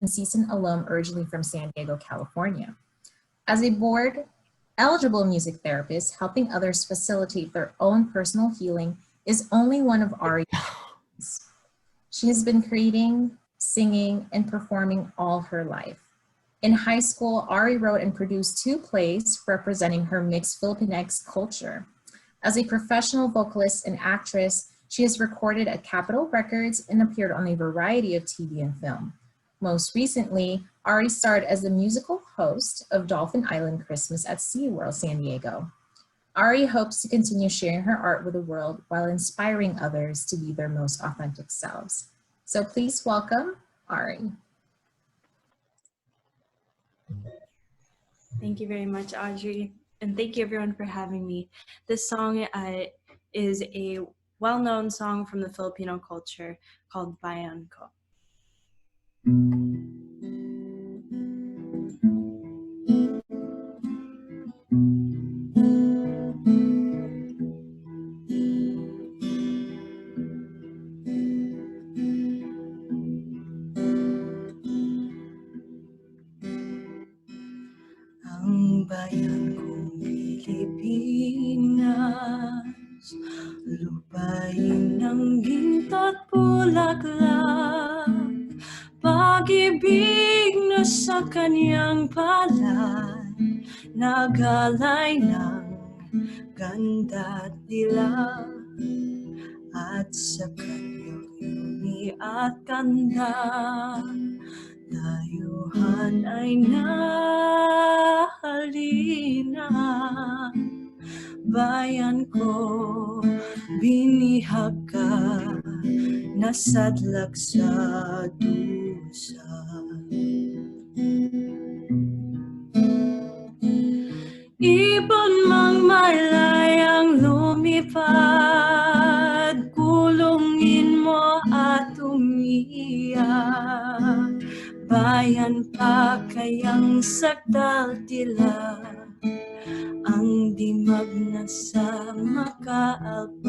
and CSUN alum originally from San Diego, California. As a board-eligible music therapist, helping others facilitate their own personal healing is only one of Ari's passions. She has been creating, singing, and performing all her life. In high school, Ari wrote and produced 2 plays representing her mixed Filipinx culture. As a professional vocalist and actress, she has recorded at Capitol Records and appeared on a variety of TV and film. Most recently, Ari starred as the musical host of Dolphin Island Christmas at SeaWorld San Diego. Ari hopes to continue sharing her art with the world while inspiring others to be their most authentic selves. So please welcome Ari. Thank you very much, Audrey. And thank you everyone for having me. This song is a well-known song from the Filipino culture called Bayan Ko. Ang bayan kong Pilipinas, lupain ng ginto't bulaklak, pag-ibig na sa kanyang palad, nagalay ng ganda't dilag, at sa kanyang yumi at kanda, dayuhan ay nahalina. Bayan ko, binihag ka, nasadlak sa dusa. Ibon mang malayang lumipad, kulungin mo at umiyak. Bayan pa kayang sakdal tila, ang dimag na sa makaalpas.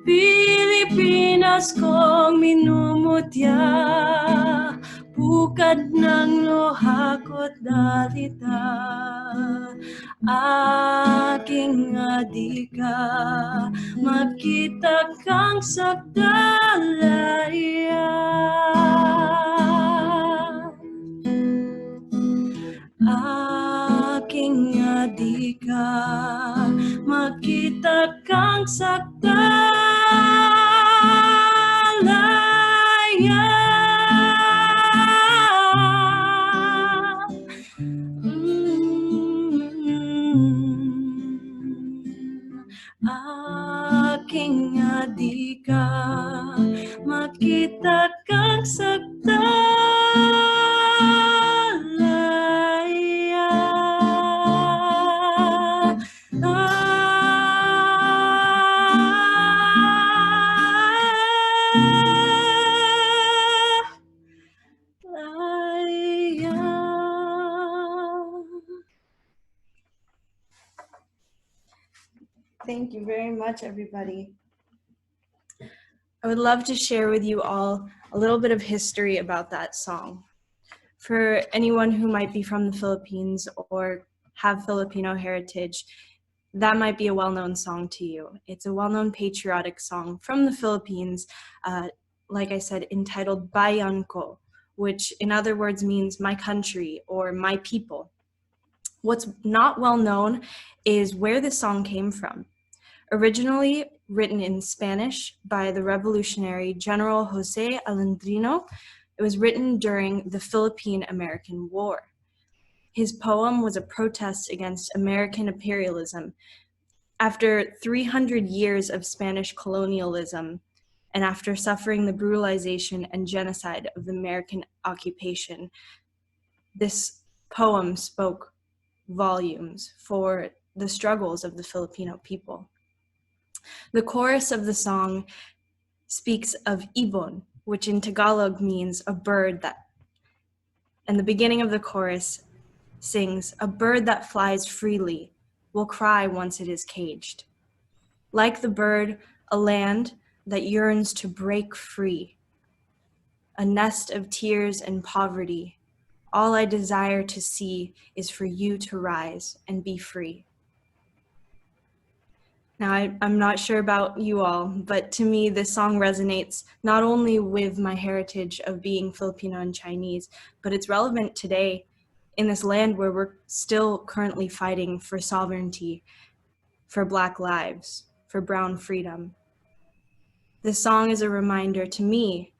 Pilipinas kong minumutya, bukad ng luha ko't dalita. Aking adika, makita kang sakdalaya. Aking adika, makita kang sakdalaya. Aking adika, makita kang sakdalaya. Thank you very much, everybody. I would love to share with you all a little bit of history about that song. For anyone who might be from the Philippines or have Filipino heritage, that might be a well-known song to you. It's a well-known patriotic song from the Philippines, like I said, entitled Bayan Ko, which in other words means my country or my people. What's not well known is where this song came from. Originally written in Spanish by the revolutionary General Jose Alejandro, it was written during the Philippine-American War. His poem was a protest against American imperialism. After 300 years of Spanish colonialism, and after suffering the brutalization and genocide of the American occupation, this poem spoke volumes for the struggles of the Filipino people. The chorus of the song speaks of ibon, which in Tagalog means a bird that, and the beginning of the chorus sings, a bird that flies freely will cry once it is caged. Like the bird, a land that yearns to break free. a nest of tears and poverty. All I desire to see is for you to rise and be free. Now, I'm not sure about you all, but to me, this song resonates not only with my heritage of being Filipino and Chinese, but it's relevant today in this land where we're still currently fighting for sovereignty, for Black lives, for brown freedom. This song is a reminder to me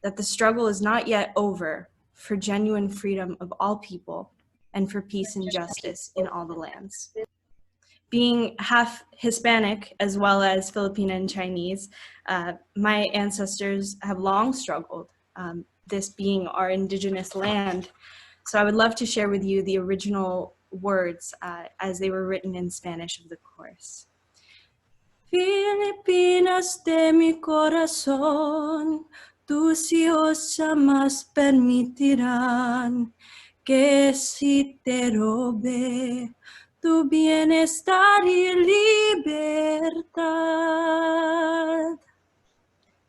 that the struggle is not yet over for genuine freedom of all people and for peace and justice in all the lands. Being half Hispanic as well as Filipino and Chinese, my ancestors have long struggled, this being our indigenous land. So I would love to share with you the original words as they were written in Spanish of the chorus. Filipinas de mi corazón, tus hijos jamás permitirán que si te robe tu bienestar y libertad.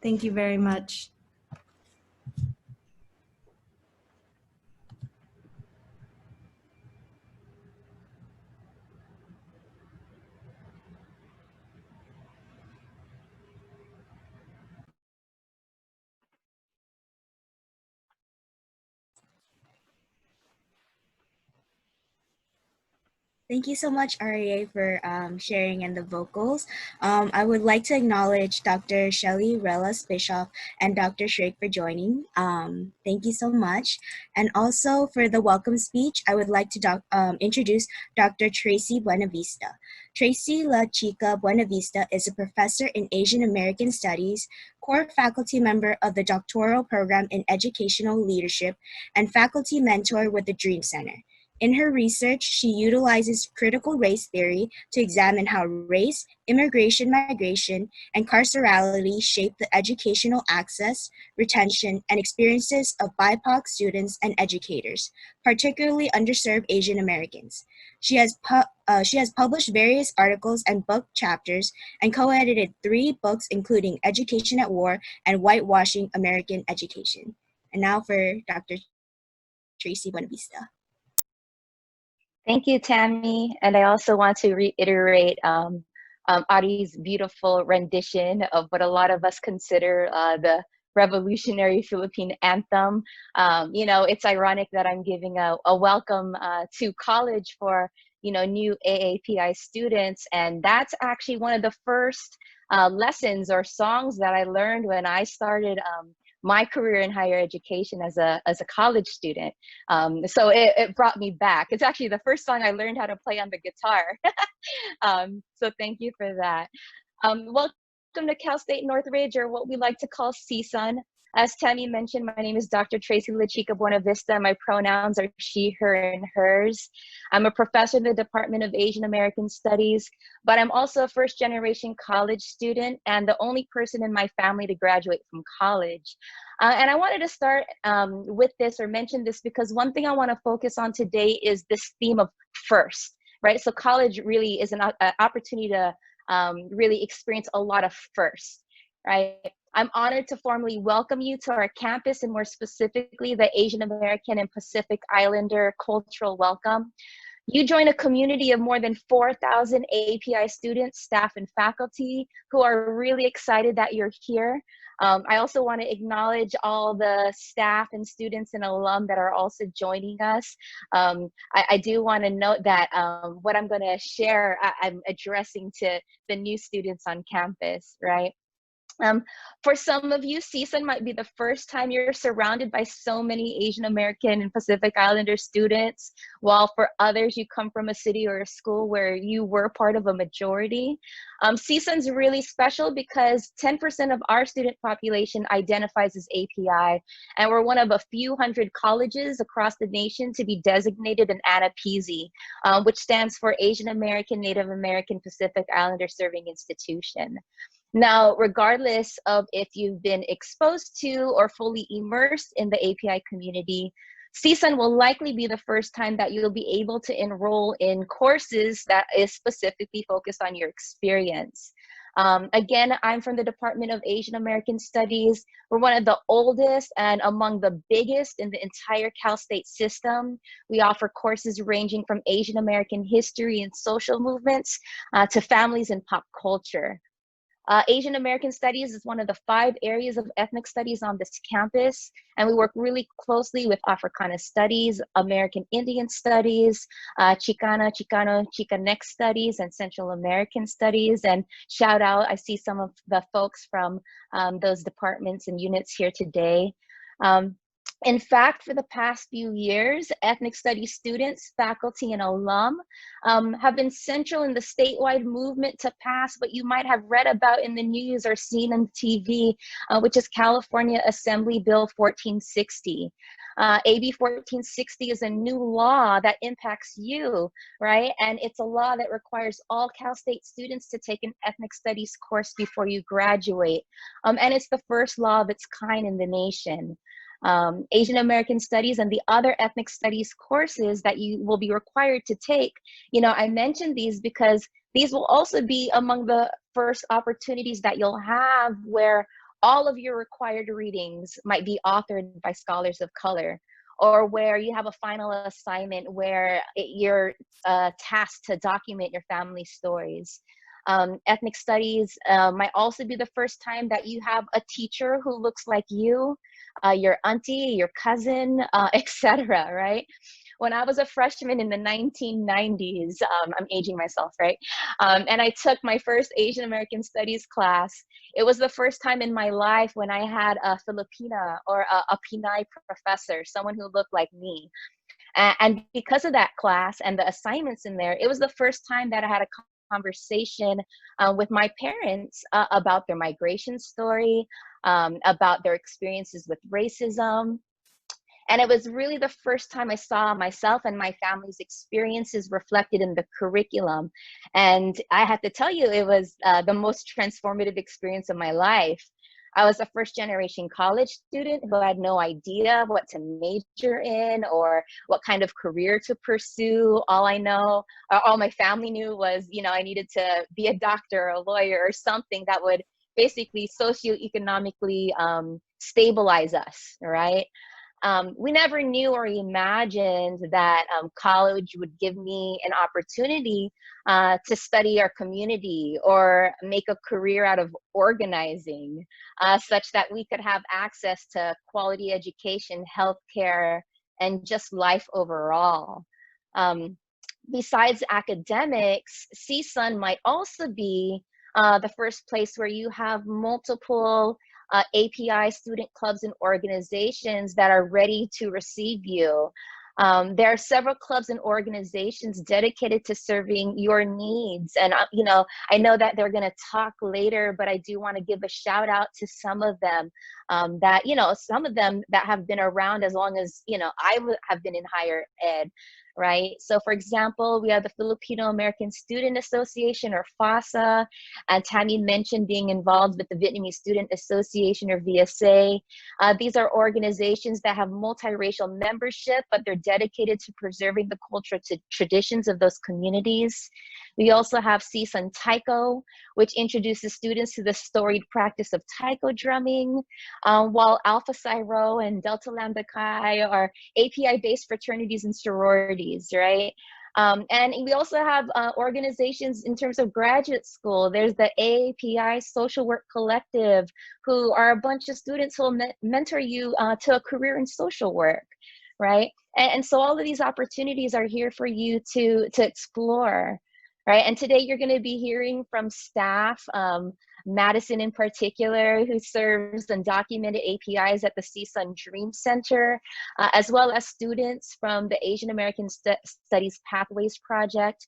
Thank you very much. Thank you so much, REA, for sharing and the vocals. I would like to acknowledge Dr. Shelly Relas Bischoff and Dr. Shrake for joining. Thank you so much. And also for the welcome speech, I would like to introduce Dr. Tracy Buenavista. Tracy La Chica Buenavista is a professor in Asian American Studies, core faculty member of the doctoral program in educational leadership, and faculty mentor with the Dream Center. In her research, she utilizes critical race theory to examine how race, immigration, migration, and carcerality shape the educational access, retention, and experiences of BIPOC students and educators, particularly underserved Asian Americans. She has published various articles and book chapters and co-edited 3 books, including Education at War and Whitewashing American Education. And now for Dr. Tracy Buenavista. Thank you, Tammy. And I also want to reiterate Ari's beautiful rendition of what a lot of us consider the revolutionary Philippine anthem. You know, it's ironic that I'm giving a welcome to college for, you know, new AAPI students. And that's actually one of the first lessons or songs that I learned when I started my career in higher education as a college student. So it brought me back. It's actually the first song I learned how to play on the guitar. So thank you for that. Welcome to Cal State Northridge, or what we like to call CSUN. As Tammy mentioned, my name is Dr. Tracy La Chica Buenavista. My pronouns are she, her, and hers. I'm a professor in the Department of Asian American Studies, but I'm also a first-generation college student and the only person in my family to graduate from college. And I wanted to start with this or mention this because one thing I want to focus on today is this theme of first, right? So college really is an opportunity to really experience a lot of firsts, right? I'm honored to formally welcome you to our campus, and more specifically, the Asian American and Pacific Islander Cultural Welcome. You join a community of more than 4,000 AAPI students, staff, and faculty who are really excited that you're here. I also want to acknowledge all the staff and students and alum that are also joining us. I do want to note that what I'm going to share, I'm addressing to the new students on campus, right? For some of you, CSUN might be the first time you're surrounded by so many Asian American and Pacific Islander students, while for others, you come from a city or a school where you were part of a majority. CSUN's really special because 10% of our student population identifies as API, and we're one of a few hundred colleges across the nation to be designated an ANAPISI, which stands for Asian American, Native American, Pacific Islander Serving Institution. Now, regardless of if you've been exposed to or fully immersed in the API community, CSUN will likely be the first time that you'll be able to enroll in courses that is specifically focused on your experience. Again, I'm from the Department of Asian American Studies. We're one of the oldest and among the biggest in the entire Cal State system. We offer courses ranging from Asian American history and social movements to families and pop culture. Asian American Studies is one of the 5 areas of ethnic studies on this campus, and we work really closely with Africana Studies, American Indian Studies, Chicana, Chicano, Chicanx Studies, and Central American Studies. And shout out, I see some of the folks from those departments and units here today. In fact, for the past few years, ethnic studies students, faculty, and alum have been central in the statewide movement to pass what you might have read about in the news or seen on TV, which is California Assembly Bill 1460. AB 1460 is a new law that impacts you, right? And it's a law that requires all Cal State students to take an ethnic studies course before you graduate. And it's the first law of its kind in the nation. Asian American Studies and the other ethnic studies courses that you will be required to take. You know, I mentioned these because these will also be among the first opportunities that you'll have where all of your required readings might be authored by scholars of color, or where you have a final assignment where you're tasked to document your family stories. Ethnic studies might also be the first time that you have a teacher who looks like you, your auntie, your cousin, etc., right? When I was a freshman in the 1990s, I'm aging myself, right? And I took my first Asian American Studies class. It was the first time in my life when I had a Filipina or a Pinay professor, someone who looked like me. And because of that class and the assignments in there, it was the first time that I had a conversation with my parents about their migration story, about their experiences with racism. And it was really the first time I saw myself and my family's experiences reflected in the curriculum. And I have to tell you, it was the most transformative experience of my life. I was a first generation college student who had no idea what to major in or what kind of career to pursue. All I know, or all my family knew was, you know, I needed to be a doctor or a lawyer or something that would basically socioeconomically stabilize us, right? We never knew or imagined that college would give me an opportunity to study our community or make a career out of organizing, such that we could have access to quality education, healthcare, and just life overall. Besides academics, CSUN might also be the first place where you have multiple API student clubs and organizations that are ready to receive you. There are several clubs and organizations dedicated to serving your needs. And, you know, I know that they're going to talk later, but I do want to give a shout out to some of them that, you know, some of them that have been around as long as, you know, I have been in higher ed. Right? So for example, we have the Filipino American Student Association, or FASA, and Tammy mentioned being involved with the Vietnamese Student Association, or VSA. These are organizations that have multiracial membership, but they're dedicated to preserving the cultural traditions of those communities. We also have CSUN Taiko, which introduces students to the storied practice of taiko drumming, while Alpha Psi Rho and Delta Lambda Chi are API-based fraternities and sororities, right? And we also have organizations in terms of graduate school. There's the AAPI Social Work Collective, who are a bunch of students who will mentor you to a career in social work, right? And so all of these opportunities are here for you to explore, right? And today you're going to be hearing from staff, Madison in particular, who serves undocumented APIs at the CSUN Dream Center, as well as students from the Asian American Studies Pathways Project,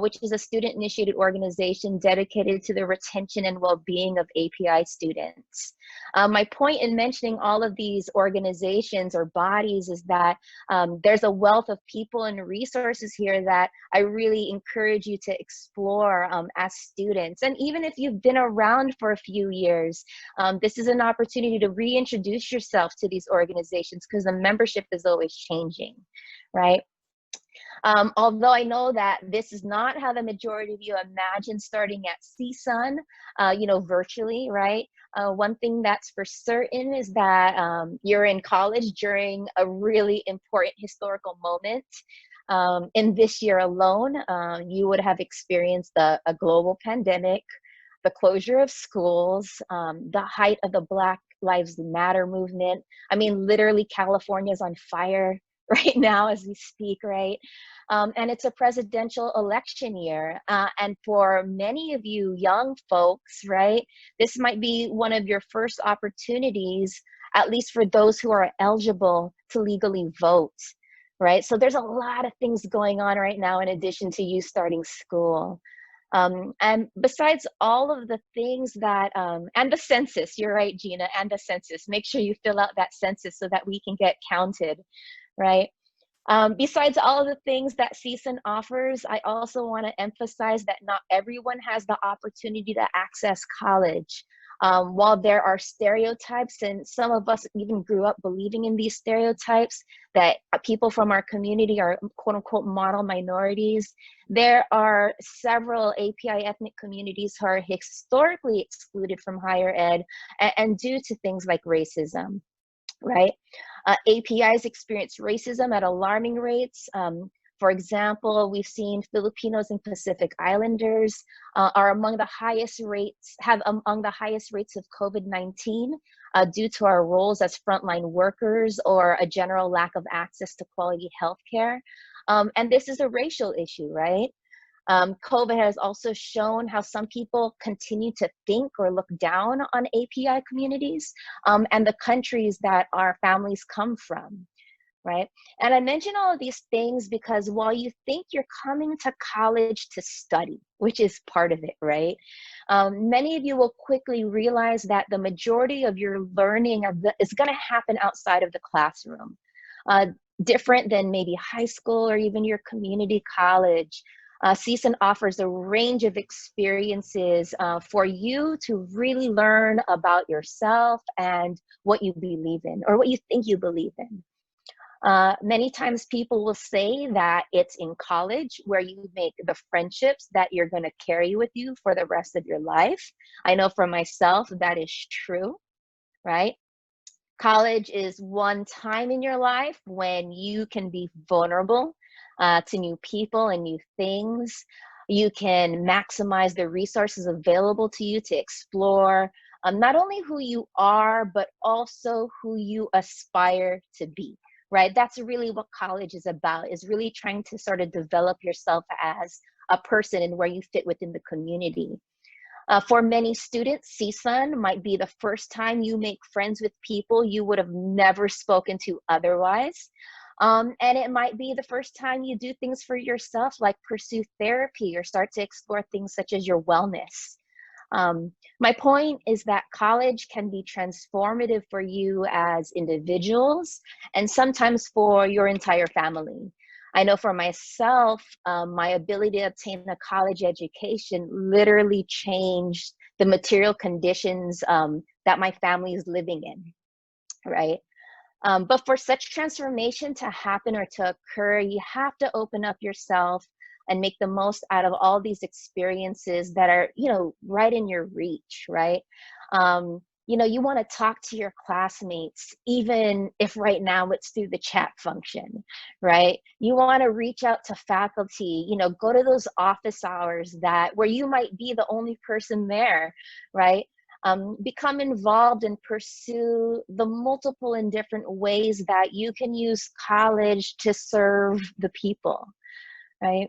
which is a student-initiated organization dedicated to the retention and well-being of API students. My point in mentioning all of these organizations or bodies is that there's a wealth of people and resources here that I really encourage you to explore as students. And even if you've been around for a few years, this is an opportunity to reintroduce yourself to these organizations, because the membership is always changing, right? Although I know that this is not how the majority of you imagine starting at CSUN, virtually, right? One thing that's for certain is that you're in college during a really important historical moment. In this year alone, you would have experienced a global pandemic, the closure of schools, the height of the Black Lives Matter movement. I mean, literally, California is on fire right now as we speak, right? And it's a presidential election year. And for many of you young folks, right, this might be one of your first opportunities, at least for those who are eligible to legally vote, right? So there's a lot of things going on right now in addition to you starting school. And besides all of the things that, and the census, you're right, Gina, and the census, make sure you fill out that census so that we can get counted, right? Besides all of the things that CSUN offers, I also want to emphasize that not everyone has the opportunity to access college. While there are stereotypes, and some of us even grew up believing in these stereotypes, that people from our community are quote unquote model minorities, there are several API ethnic communities who are historically excluded from higher ed and due to things like racism, right? APIs experience racism at alarming rates. For example, we've seen Filipinos and Pacific Islanders are among the highest rates, have among the highest rates of COVID-19 due to our roles as frontline workers or a general lack of access to quality healthcare. And this is a racial issue, right? COVID has also shown how some people continue to think or look down on API communities and the countries that our families come from, right? And I mention all of these things because while you think you're coming to college to study, which is part of it, right? Many of you will quickly realize that the majority of your learning is going to happen outside of the classroom, different than maybe high school or even your community college. CSUN offers a range of experiences for you to really learn about yourself and what you believe in or what you think you believe in. Many times people will say that it's in college where you make the friendships that you're going to carry with you for the rest of your life. I know for myself that is true, right? College is one time in your life when you can be vulnerable to new people and new things. You can maximize the resources available to you to explore not only who you are, but also who you aspire to be, right? That's really what college is about, is really trying to sort of develop yourself as a person and where you fit within the community. For many students, CSUN might be the first time you make friends with people you would have never spoken to otherwise. And it might be the first time you do things for yourself, like pursue therapy or start to explore things such as your wellness. My point is that college can be transformative for you as individuals and sometimes for your entire family. I know for myself, my ability to obtain a college education literally changed the material conditions that my family is living in, right? But for such transformation to happen or to occur, you have to open up yourself and make the most out of all these experiences that are, right in your reach, right? You want to talk to your classmates, even if right now it's through the chat function, right? You want to reach out to faculty, go to those office hours where you might be the only person there, right? Become involved and pursue the multiple and different ways that you can use college to serve the people, right?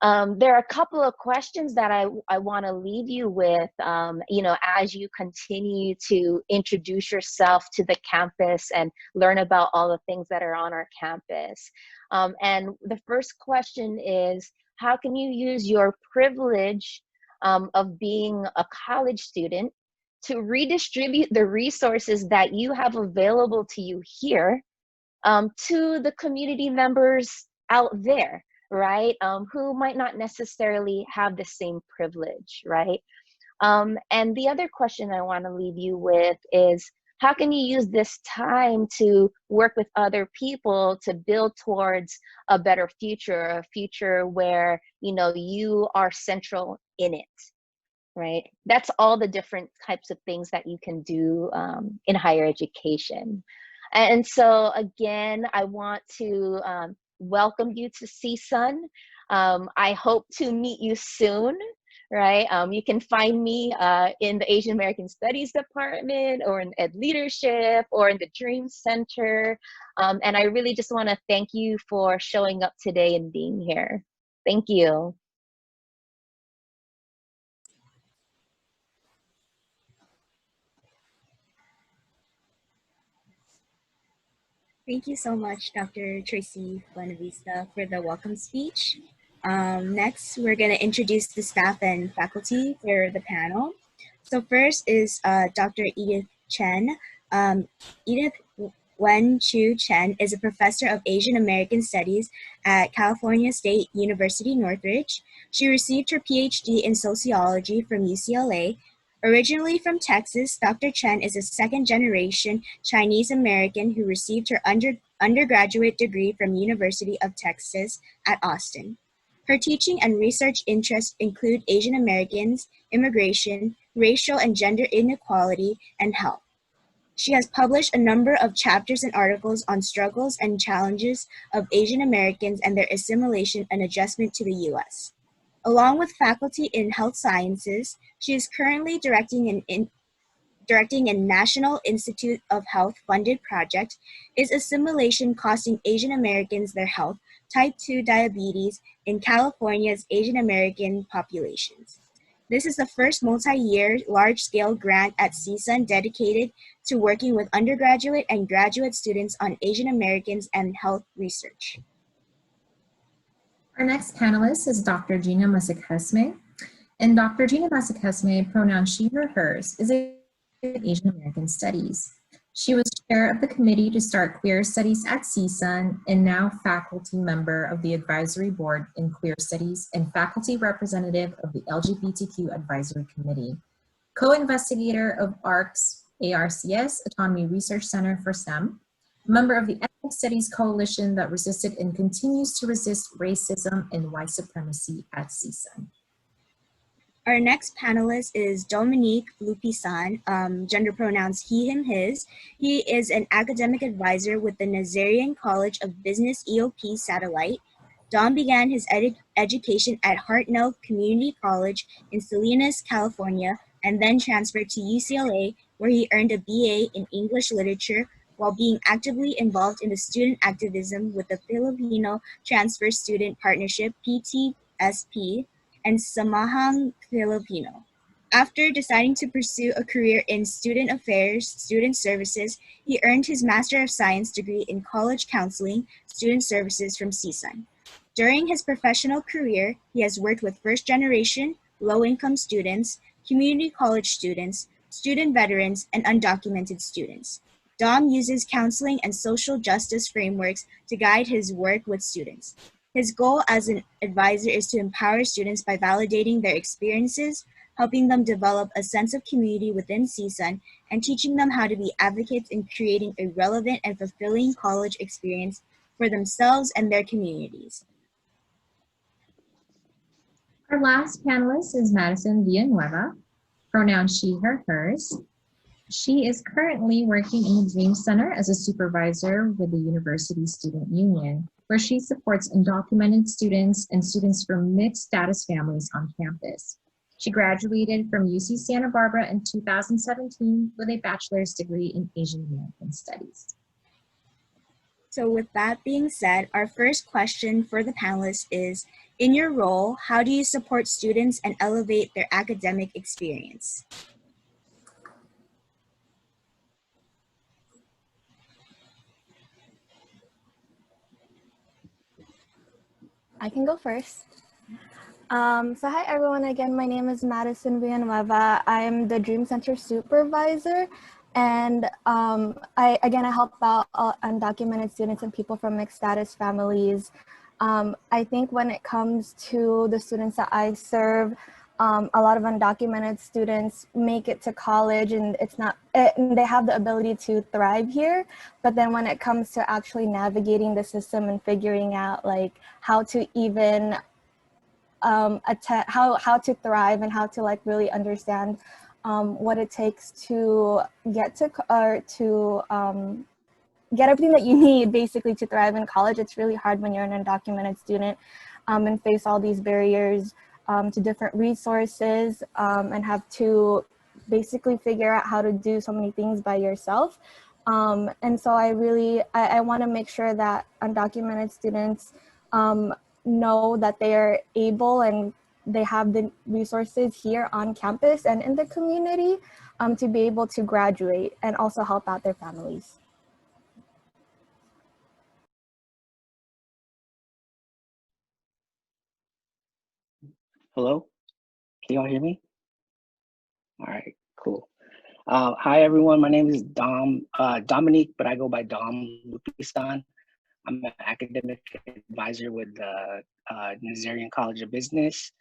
There are a couple of questions that I want to leave you with, as you continue to introduce yourself to the campus and learn about all the things that are on our campus. And the first question is, how can you use your privilege of being a college student to redistribute the resources that you have available to you here to the community members out there, right? Who might not necessarily have the same privilege, right? And the other question I want to leave you with is, how can you use this time to work with other people to build towards a better future, a future where, you know, you are central in it, right? That's all the different types of things that you can do in higher education. And so again, I want to welcome you to CSUN. I hope to meet you soon, right? You can find me in the Asian American Studies Department, or in Ed Leadership, or in the Dream Center. And I really just want to thank you for showing up today and being here. Thank you. Thank you so much, Dr. Tracy Buenavista, for the welcome speech. Next, we're going to introduce the staff and faculty for the panel. So first is Dr. Edith Chen. Edith Wen-Chu Chen is a professor of Asian American Studies at California State University, Northridge. She received her PhD in sociology from UCLA. Originally from Texas, Dr. Chen is a second-generation Chinese American who received her undergraduate degree from University of Texas at Austin. Her teaching and research interests include Asian Americans, immigration, racial and gender inequality, and health. She has published a number of chapters and articles on struggles and challenges of Asian Americans and their assimilation and adjustment to the U.S. Along with faculty in health sciences, she is currently directing a National Institute of Health funded project, Is Assimilation Costing Asian Americans Their Health? Type 2 Diabetes in California's Asian American Populations. This is the first multi-year large-scale grant at CSUN dedicated to working with undergraduate and graduate students on Asian Americans and health research. Our next panelist is Dr. Gina Masakesme. And Dr. Gina Masakesme, pronoun she, her, hers, is a Asian American Studies. She was chair of the committee to start queer studies at CSUN and now faculty member of the advisory board in queer studies and faculty representative of the LGBTQ advisory committee, co-investigator of ARCS, Autonomy Research Center for STEM, member of the Ethnic Studies Coalition that resisted and continues to resist racism and white supremacy at CSUN. Our next panelist is Dominique Lupisan, gender pronouns he, him, his. He is an academic advisor with the Nazarian College of Business EOP Satellite. Dom began his education at Hartnell Community College in Salinas, California, and then transferred to UCLA, where he earned a BA in English Literature while being actively involved in the student activism with the Filipino Transfer Student Partnership, PTSP, and Samahang Filipino. After deciding to pursue a career in student affairs, student services, he earned his Master of Science degree in college counseling, student services from CSUN. During his professional career, he has worked with first-generation, low-income students, community college students, student veterans, and undocumented students. Dom uses counseling and social justice frameworks to guide his work with students. His goal as an advisor is to empower students by validating their experiences, helping them develop a sense of community within CSUN, and teaching them how to be advocates in creating a relevant and fulfilling college experience for themselves and their communities. Our last panelist is Madison Villanueva, pronoun she, her, hers. She is currently working in the Dream Center as a supervisor with the University Student Union, where she supports undocumented students and students from mixed status families on campus. She graduated from UC Santa Barbara in 2017 with a bachelor's degree in Asian American Studies. So with that being said, our first question for the panelists is, in your role, how do you support students and elevate their academic experience? I can go first. So hi everyone, again, my name is Madison Villanueva. I am the Dream Center supervisor, and I help out undocumented students and people from mixed status families. I think when it comes to the students that I serve, a lot of undocumented students make it to college and and they have the ability to thrive here. But then when it comes to actually navigating the system and figuring out like how to even how to thrive and how to like really understand what it takes to get to or to get everything that you need basically to thrive in college. It's really hard when you're an undocumented student and face all these barriers to different resources and have to basically figure out how to do so many things by yourself. And so I want to make sure that undocumented students know that they are able and they have the resources here on campus and in the community to be able to graduate and also help out their families. Hello? Can y'all hear me? All right, cool. Hi everyone, my name is Dominique, but I go by Dom Lupisan. I'm an academic advisor with the Nazarian College of Business,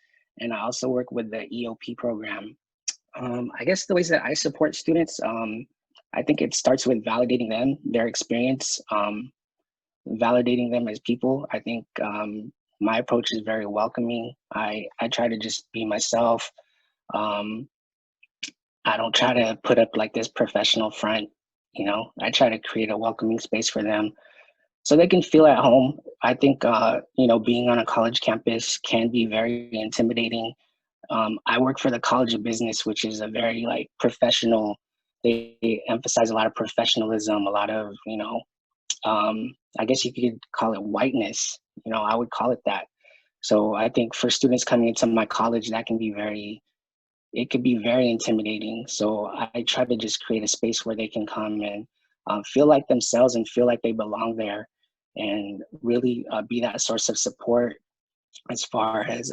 and I also work with the EOP program. I guess the ways that I support students, I think it starts with validating them, their experience, validating them as people. I think my approach is very welcoming. I try to just be myself. I don't try to put up like this professional front, you know. I try to create a welcoming space for them so they can feel at home. I think, you know, being on a college campus can be very intimidating. I work for the College of Business, which is a very like professional, they emphasize a lot of professionalism, a lot of, you know, I guess you could call it whiteness, you know, I would call it that. So I think for students coming into my college, that can be it could be very intimidating. So I try to just create a space where they can come and feel like themselves and feel like they belong there, and really be that source of support as far as,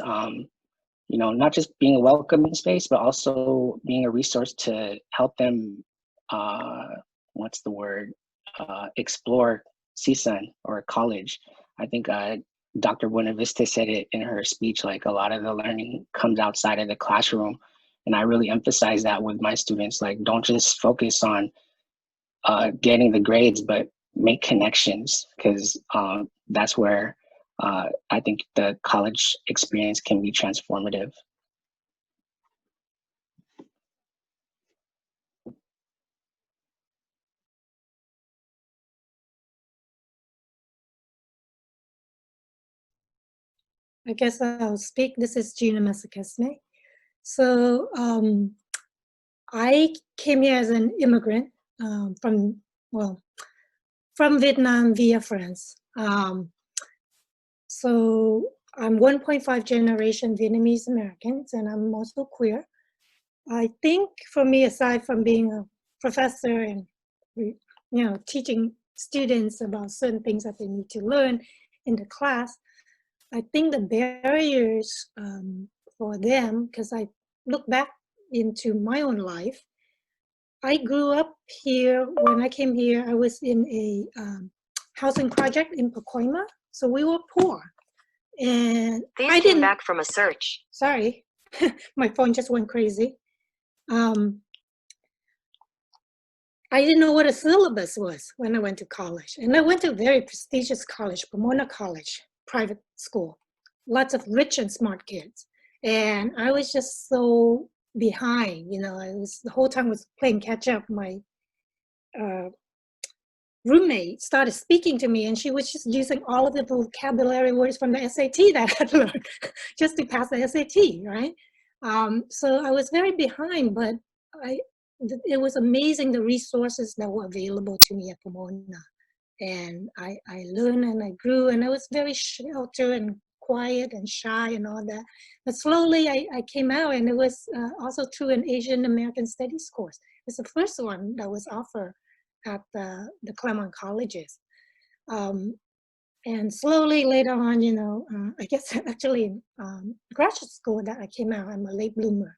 you know, not just being a welcoming space, but also being a resource to help them, what's the word, explore CSUN or college. I think Dr. Buenavista said it in her speech, like a lot of the learning comes outside of the classroom. And I really emphasize that with my students, like don't just focus on getting the grades, but make connections, because that's where I think the college experience can be transformative. I guess I'll speak. This is Gina Masakesme. So I came here as an immigrant from Vietnam via France. So I'm 1.5 generation Vietnamese Americans, and I'm also queer. I think for me, aside from being a professor and, you know, teaching students about certain things that they need to learn in the class, I think the barriers for them, because I look back into my own life, I grew up here. When I came here, I was in a housing project in Pacoima, so we were poor. And Please I came back from a search. Sorry, my phone just went crazy. I didn't know what a syllabus was when I went to college. And I went to a very prestigious college, Pomona College, private school. Lots of rich and smart kids. And I was just so behind, you know, the whole time was playing catch up. My roommate started speaking to me, and she was just using all of the vocabulary words from the SAT that I had learned just to pass the SAT, right? So I was very behind, but it was amazing the resources that were available to me at Pomona. And I learned and I grew, and I was very sheltered and quiet and shy and all that. But slowly I came out, and it was also through an Asian American Studies course. It was the first one that was offered at the Claremont colleges. And slowly later on, you know, I guess actually in graduate school that I came out, I'm a late bloomer.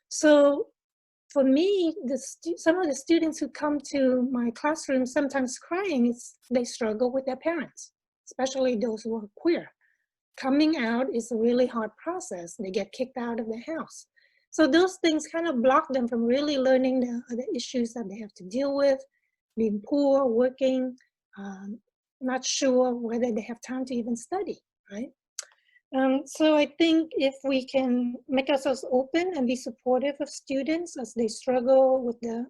So for me, some of the students who come to my classroom sometimes crying, they struggle with their parents, especially those who are queer. coming out is a really hard process. They get kicked out of the house. So those things kind of block them from really learning the other issues that they have to deal with, being poor, working, not sure whether they have time to even study, right? So I think if we can make ourselves open and be supportive of students as they struggle with the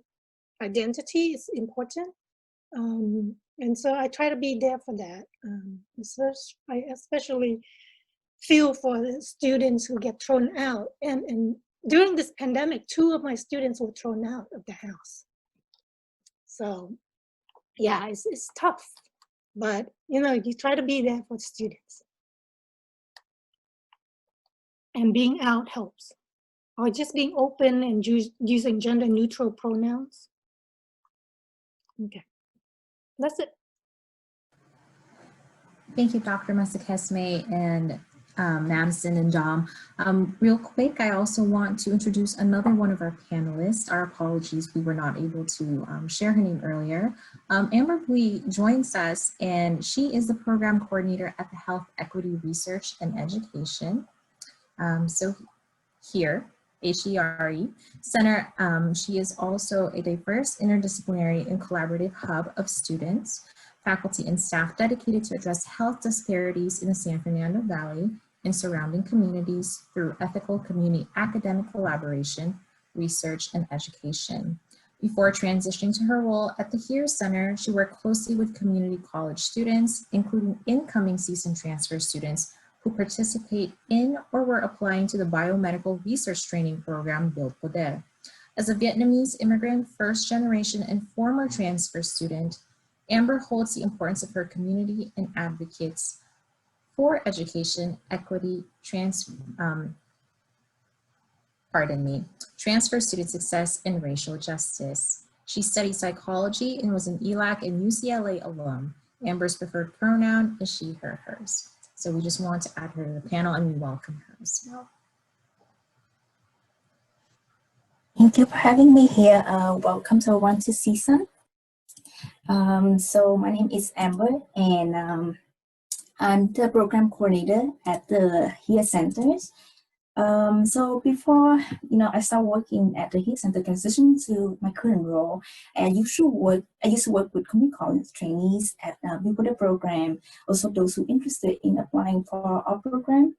identity is important. And so I try to be there for that. I especially feel for the students who get thrown out. And during this pandemic, 2 of my students were thrown out of the house. So yeah, it's tough, but you know, you try to be there for the students. And being out helps. Or just being open and using gender neutral pronouns. Okay, that's it. Thank you, Dr. Masakesme and Madison and Dom. Real quick, I also want to introduce another one of our panelists. Our apologies, we were not able to share her name earlier. Amber Bui joins us, and she is the program coordinator at the Health Equity Research and Education. So here, HERE Center, she is also a diverse, interdisciplinary, and collaborative hub of students, faculty, and staff dedicated to address health disparities in the San Fernando Valley and surrounding communities through ethical community academic collaboration, research, and education. Before transitioning to her role at the HERE Center, she worked closely with community college students, including incoming season transfer students who participate in or were applying to the biomedical research training program Build Poder. As a Vietnamese immigrant, first generation, and former transfer student, Amber holds the importance of her community and advocates for education, equity, transfer student success, and racial justice. She studied psychology and was an ELAC and UCLA alum. Amber's preferred pronoun is she, her, hers. So we just want to add her to the panel, and we welcome her as well. Thank you for having me here. Welcome to One to Season. So my name is Amber, and I'm the program coordinator at the HERE Centers. So before I start working at the HERE Center, transition to my current role, I used to work with community college trainees at the program, also those who are interested in applying for our program.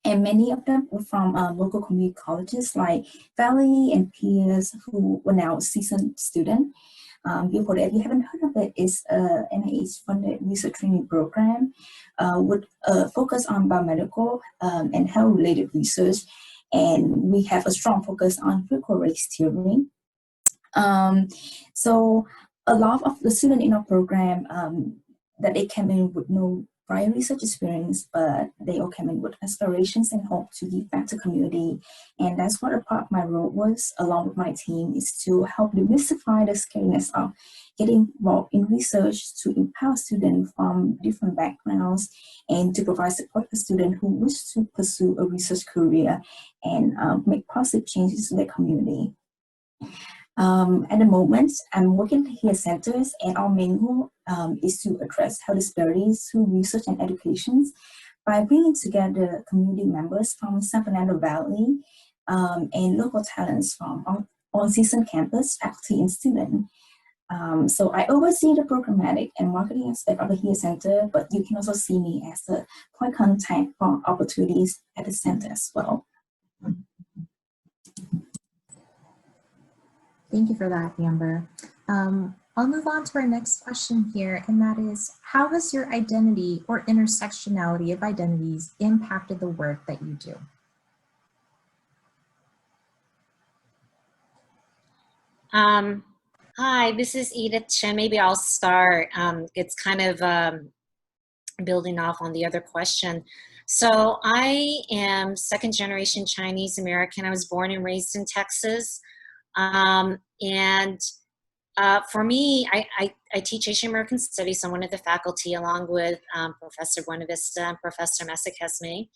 And many of them were from local community colleges like Valley and Pierce, who were now seasoned students. Before that, if you haven't heard of it, it's an NIH-funded research training program with a focus on biomedical and health-related research. And we have a strong focus on critical race theory. So a lot of the students in our program that they came in with no prior research experience, but they all came in with aspirations and hope to give back to community. And that's what a part of my role was, along with my team, is to help demystify the scariness of getting involved in research, to empower students from different backgrounds, and to provide support for students who wish to pursue a research career and make positive changes to their community. At the moment, I'm working at HERE Centers, and our main goal is to address health disparities through research and education by bringing together community members from San Fernando Valley and local talents from on-season campus, faculty, and students. So I oversee the programmatic and marketing aspect of the HERE Center, but you can also see me as the point of contact for opportunities at the center as well. Thank you for that, Amber. I'll move on to our next question here, and that is, how has your identity or intersectionality of identities impacted the work that you do? Hi, this is Edith Chen. Maybe I'll start. It's kind of building off on the other question. So I am second generation Chinese American. I was born and raised in Texas. For me, I teach Asian American Studies. I'm one of the faculty along with Professor Buenavista and Professor Masakesme.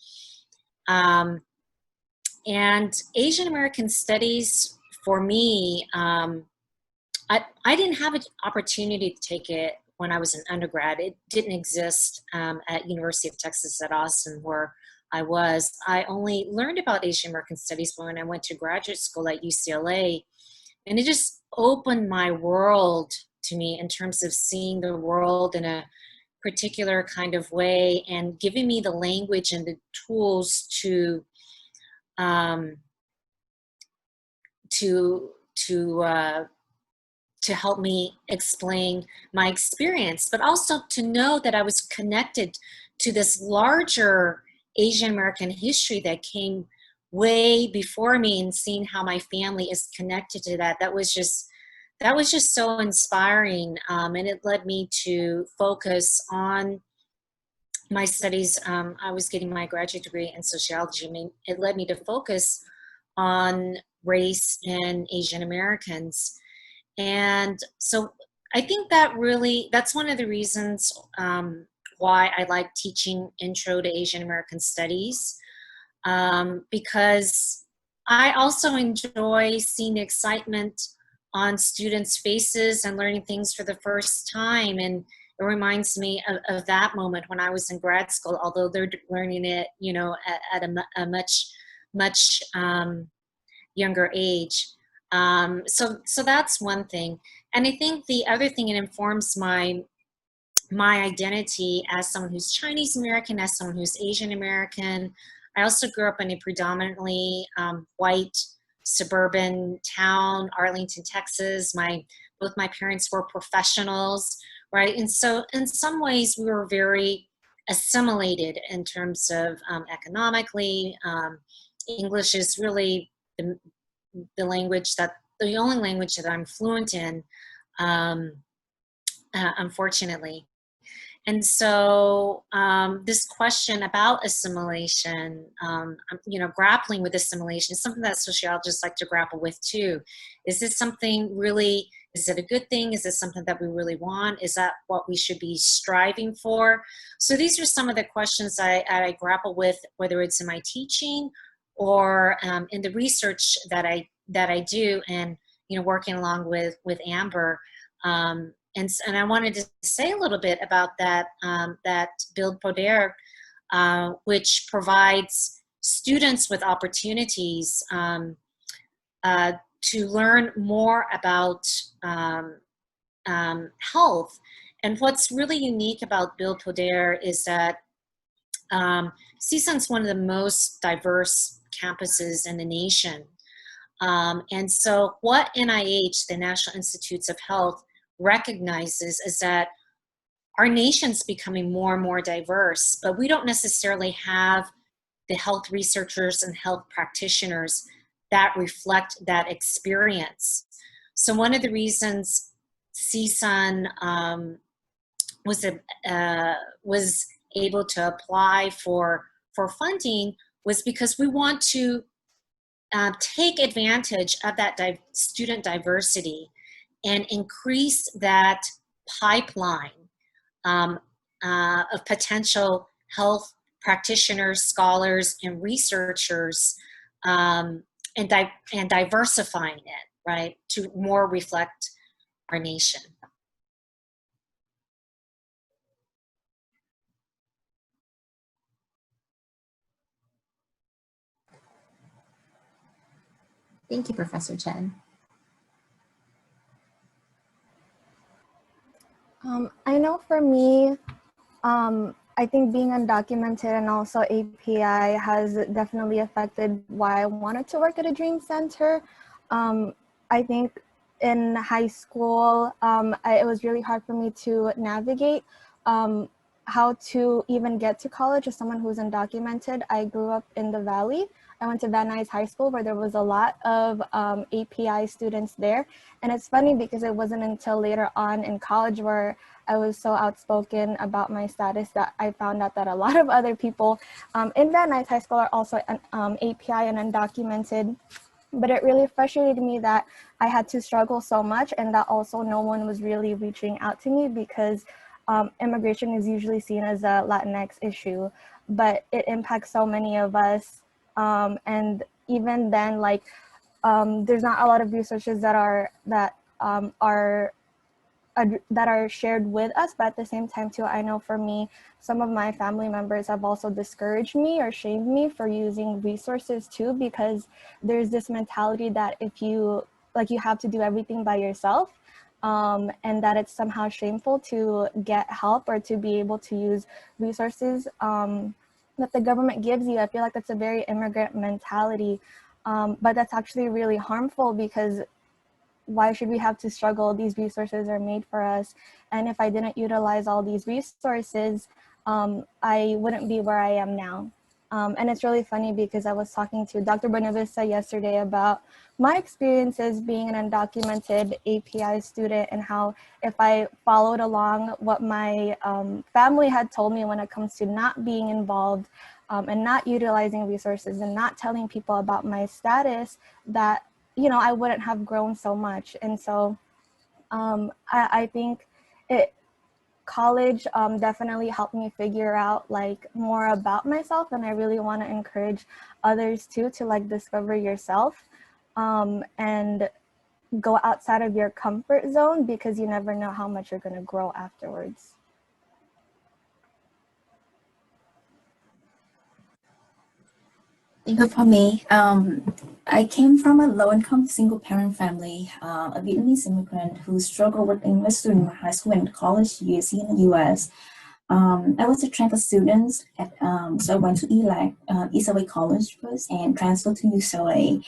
And Asian American Studies, for me, I didn't have an opportunity to take it when I was an undergrad. It didn't exist at University of Texas at Austin, where I was. I only learned about Asian American Studies when I went to graduate school at UCLA, and it just opened my world to me in terms of seeing the world in a particular kind of way, and giving me the language and the tools to help me explain my experience, but also to know that I was connected to this larger Asian American history that came way before me, and seeing how my family is connected to that. That was just so inspiring, and it led me to focus on my studies. I was getting my graduate degree in sociology. I mean, it led me to focus on race and Asian Americans. And so I think that's one of the reasons why I like teaching Intro to Asian American Studies, because I also enjoy seeing the excitement on students' faces and learning things for the first time. And it reminds me of that moment when I was in grad school, although they're learning it, you know, at a much younger age. So that's one thing. And I think the other thing, it informs my identity as someone who's Chinese American, as someone who's Asian American. I also grew up in a predominantly white suburban town, Arlington, Texas. Both my parents were professionals, right? And so in some ways we were very assimilated in terms of economically. English is really the only language that I'm fluent in, unfortunately. And so this question about assimilation, you know, grappling with assimilation is something that sociologists like to grapple with too. Is this something really, is it a good thing? Is it something that we really want? Is that what we should be striving for? So these are some of the questions I grapple with, whether it's in my teaching or in the research that I do, and, you know, working along with Amber. And I wanted to say a little bit about that, that Build Poder, which provides students with opportunities to learn more about health. And what's really unique about Build Poder is that CSUN's one of the most diverse campuses in the nation. And so what NIH, the National Institutes of Health, recognizes is that our nation's becoming more and more diverse, but we don't necessarily have the health researchers and health practitioners that reflect that experience. So one of the reasons CSUN was able to apply for funding was because we want to take advantage of that student diversity and increase that pipeline of potential health practitioners, scholars, and researchers, and diversifying it, right, to more reflect our nation. Thank you, Professor Chen. I know for me, I think being undocumented and also API has definitely affected why I wanted to work at a Dream Center. I think in high school, it was really hard for me to navigate how to even get to college as someone who's undocumented. I grew up in the Valley. I went to Van Nuys High School, where there was a lot of API students there. And it's funny because it wasn't until later on in college where I was so outspoken about my status that I found out that a lot of other people in Van Nuys High School are also API and undocumented. But it really frustrated me that I had to struggle so much, and that also no one was really reaching out to me, because immigration is usually seen as a Latinx issue, but it impacts so many of us. And even then, like, there's not a lot of researchers that are that are shared with us, but at the same time too, I know for me, some of my family members have also discouraged me or shamed me for using resources too, because there's this mentality that if you you have to do everything by yourself, and that it's somehow shameful to get help or to be able to use resources that the government gives you. I feel like that's a very immigrant mentality, but that's actually really harmful, because why should we have to struggle? These resources are made for us. And if I didn't utilize all these resources, I wouldn't be where I am now. And it's really funny because I was talking to Dr. Bonavista yesterday about my experiences being an undocumented API student, and how if I followed along what my family had told me when it comes to not being involved and not utilizing resources and not telling people about my status, that I wouldn't have grown so much. And so I think college definitely helped me figure out more about myself, and I really want to encourage others too to discover yourself and go outside of your comfort zone, because you never know how much you're going to grow afterwards. For me, I came from a low-income single-parent family, a Vietnamese immigrant who struggled with English during my high school and college years in the U.S. I was a transfer student, so I went to ELAC, East LA College first, and transferred to UCLA.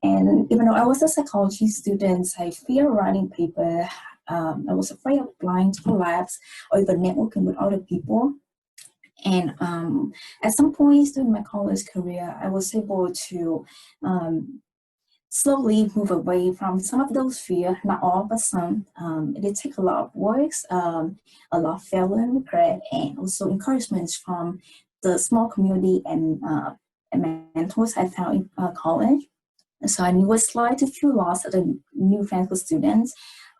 And even though I was a psychology student, I feared writing paper. I was afraid of applying to labs or even networking with other people. And at some points during my college career, I was able to slowly move away from some of those fears, not all, but some. It did take a lot of work, a lot of failure and regret, and also encouragement from the small community and mentors I found in college. So I knew what it's like to feel lost as a new transfer student,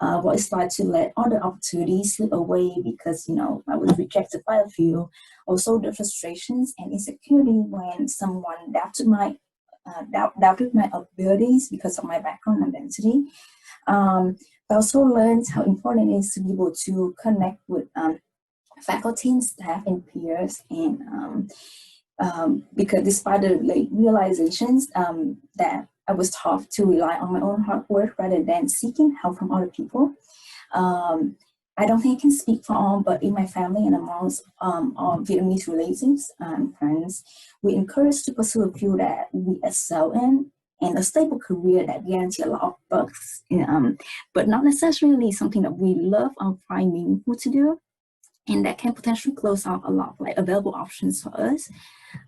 what it's like to let other opportunities slip away because, I was rejected by a few. Also the frustrations and insecurity when someone doubted my abilities because of my background and identity. I also learned how important it is to be able to connect with faculty and staff and peers, and because despite the realizations that I was taught to rely on my own hard work rather than seeking help from other people. I don't think I can speak for all, but in my family and amongst our Vietnamese relatives and friends, we encourage to pursue a field that we excel in and a stable career that guarantees a lot of bucks, but not necessarily something that we love or find meaningful to do. And that can potentially close out a lot of available options for us.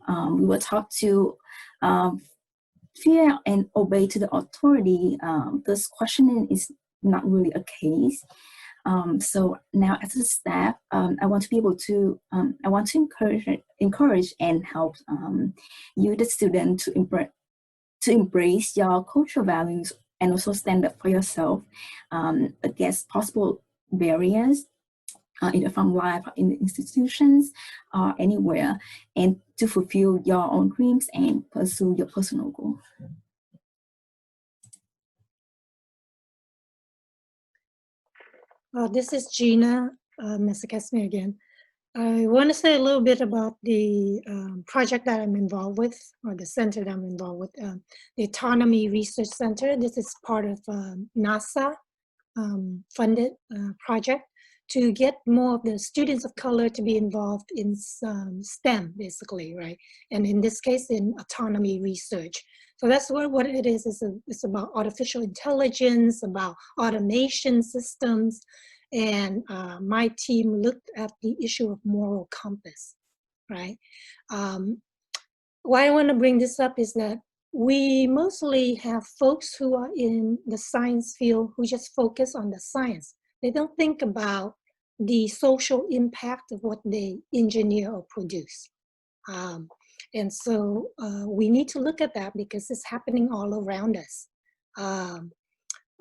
We were taught to fear and obey to the authority. This questioning is not really a case. So now as a staff, I want to be able to, I want to encourage and help you, the student, to embrace your cultural values and also stand up for yourself against possible barriers, either from life, in institutions, or anywhere, and to fulfill your own dreams and pursue your personal goal. This is Gina Mesakesme again. I want to say a little bit about the project that I'm involved with, or the center that I'm involved with, the Autonomy Research Center. This is part of NASA funded project to get more of the students of color to be involved in STEM, basically, right? And in this case, in autonomy research. So that's what it is. It's about artificial intelligence, about automation systems. And my team looked at the issue of moral compass, right? Why I want to bring this up is that we mostly have folks who are in the science field who just focus on the science. They don't think about the social impact of what they engineer or produce. And so we need to look at that because it's happening all around us. All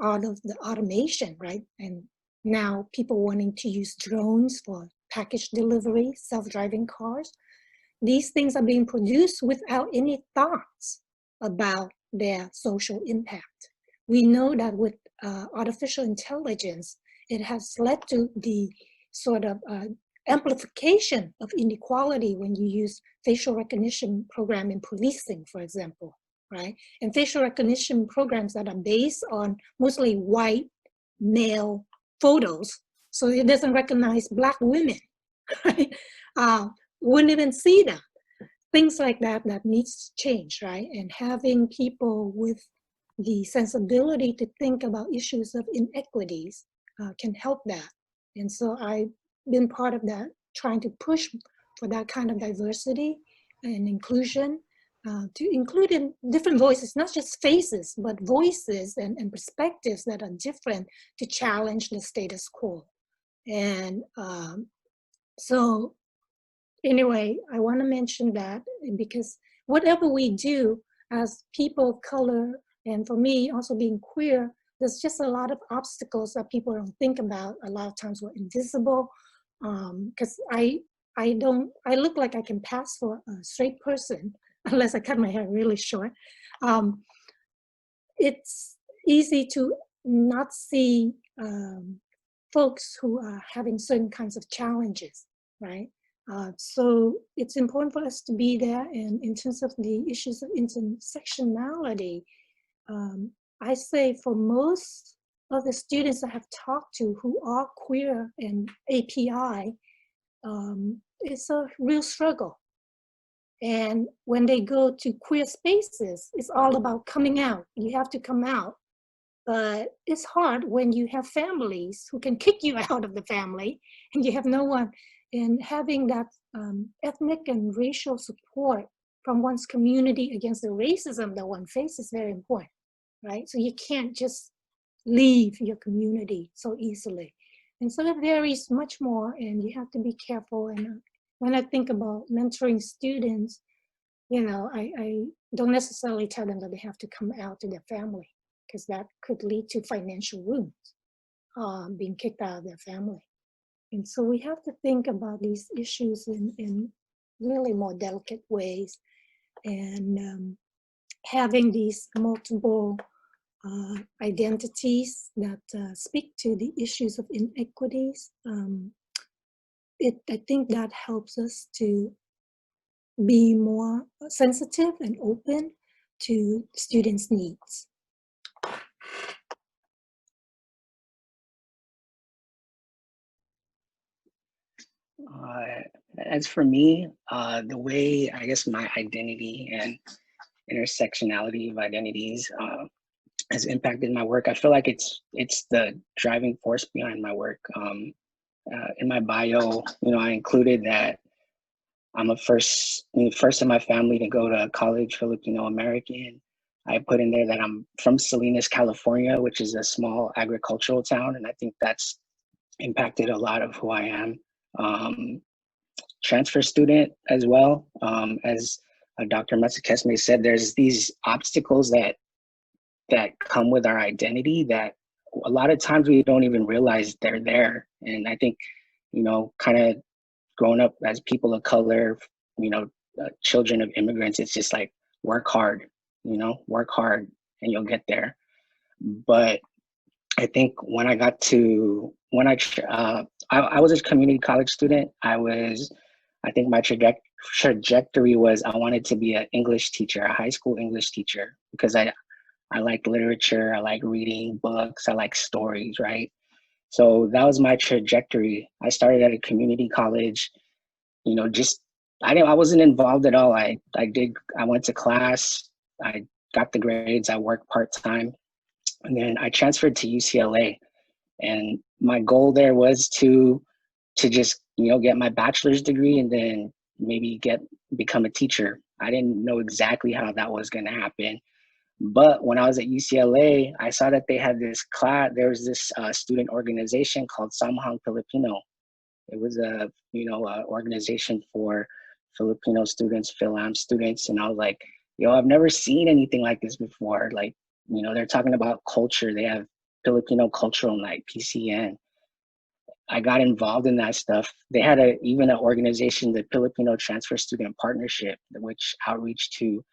of the automation, right? And now people wanting to use drones for package delivery, self-driving cars. These things are being produced without any thoughts about their social impact. We know that with artificial intelligence, it has led to the sort of amplification of inequality when you use facial recognition program in policing, for example, right? And facial recognition programs that are based on mostly white male photos, so it doesn't recognize Black women, right? Wouldn't even see them. Things like that needs to change, right? And having people with the sensibility to think about issues of inequities can help that. And so I've been part of that, trying to push for that kind of diversity and inclusion, to include in different voices, not just faces, but voices and perspectives that are different to challenge the status quo. And so anyway, I want to mention that because whatever we do as people of color, and for me also being queer, there's just a lot of obstacles that people don't think about. A lot of times we're invisible, because I look like I can pass for a straight person unless I cut my hair really short. It's easy to not see folks who are having certain kinds of challenges, right? So it's important for us to be there. And in terms of the issues of intersectionality, I say for most of the students I have talked to who are queer and API, it's a real struggle. And when they go to queer spaces, it's all about coming out. You have to come out. But it's hard when you have families who can kick you out of the family and you have no one. And having that ethnic and racial support from one's community against the racism that one faces is very important, right? So you can't just leave your community so easily. And so it varies much more, and you have to be careful. And when I think about mentoring students, you know, I don't necessarily tell them that they have to come out to their family, because that could lead to financial ruins, being kicked out of their family. And so we have to think about these issues in really more delicate ways. And having these multiple identities that speak to the issues of inequities, I think that helps us to be more sensitive and open to students' needs. As for me, the way I guess my identity and intersectionality of identities has impacted my work, I feel like it's the driving force behind my work. In my bio, you know, I included that I'm first in my family to go to college, Filipino American. I put in there that I'm from Salinas, California, which is a small agricultural town, and I think that's impacted a lot of who I am. Transfer student as well. As Dr. Matsukesme said, there's these obstacles that come with our identity that a lot of times we don't even realize they're there. And I think, you know, kind of growing up as people of color, you know, children of immigrants, it's just like, work hard, you know, work hard and you'll get there. But I think when I got to, I was a community college student, I think my trajectory was I wanted to be an English teacher, a high school English teacher, because I like literature, I like reading books, I like stories, right? So that was my trajectory. I started at a community college, you know, just, I wasn't involved at all. I went to class, I got the grades, I worked part-time, and then I transferred to UCLA. And my goal there was to just, you know, get my bachelor's degree and then maybe become a teacher. I didn't know exactly how that was going to happen. But when I was at UCLA, I saw that they had this class, there was this student organization called Samahang Filipino. It was a, you know, organization for Filipino students, Philam students. And I was like, yo, I've never seen anything like this before. Like, you know, they're talking about culture. They have Filipino Cultural Night, PCN. I got involved in that stuff. They had even an organization, the Filipino Transfer Student Partnership, which outreach to,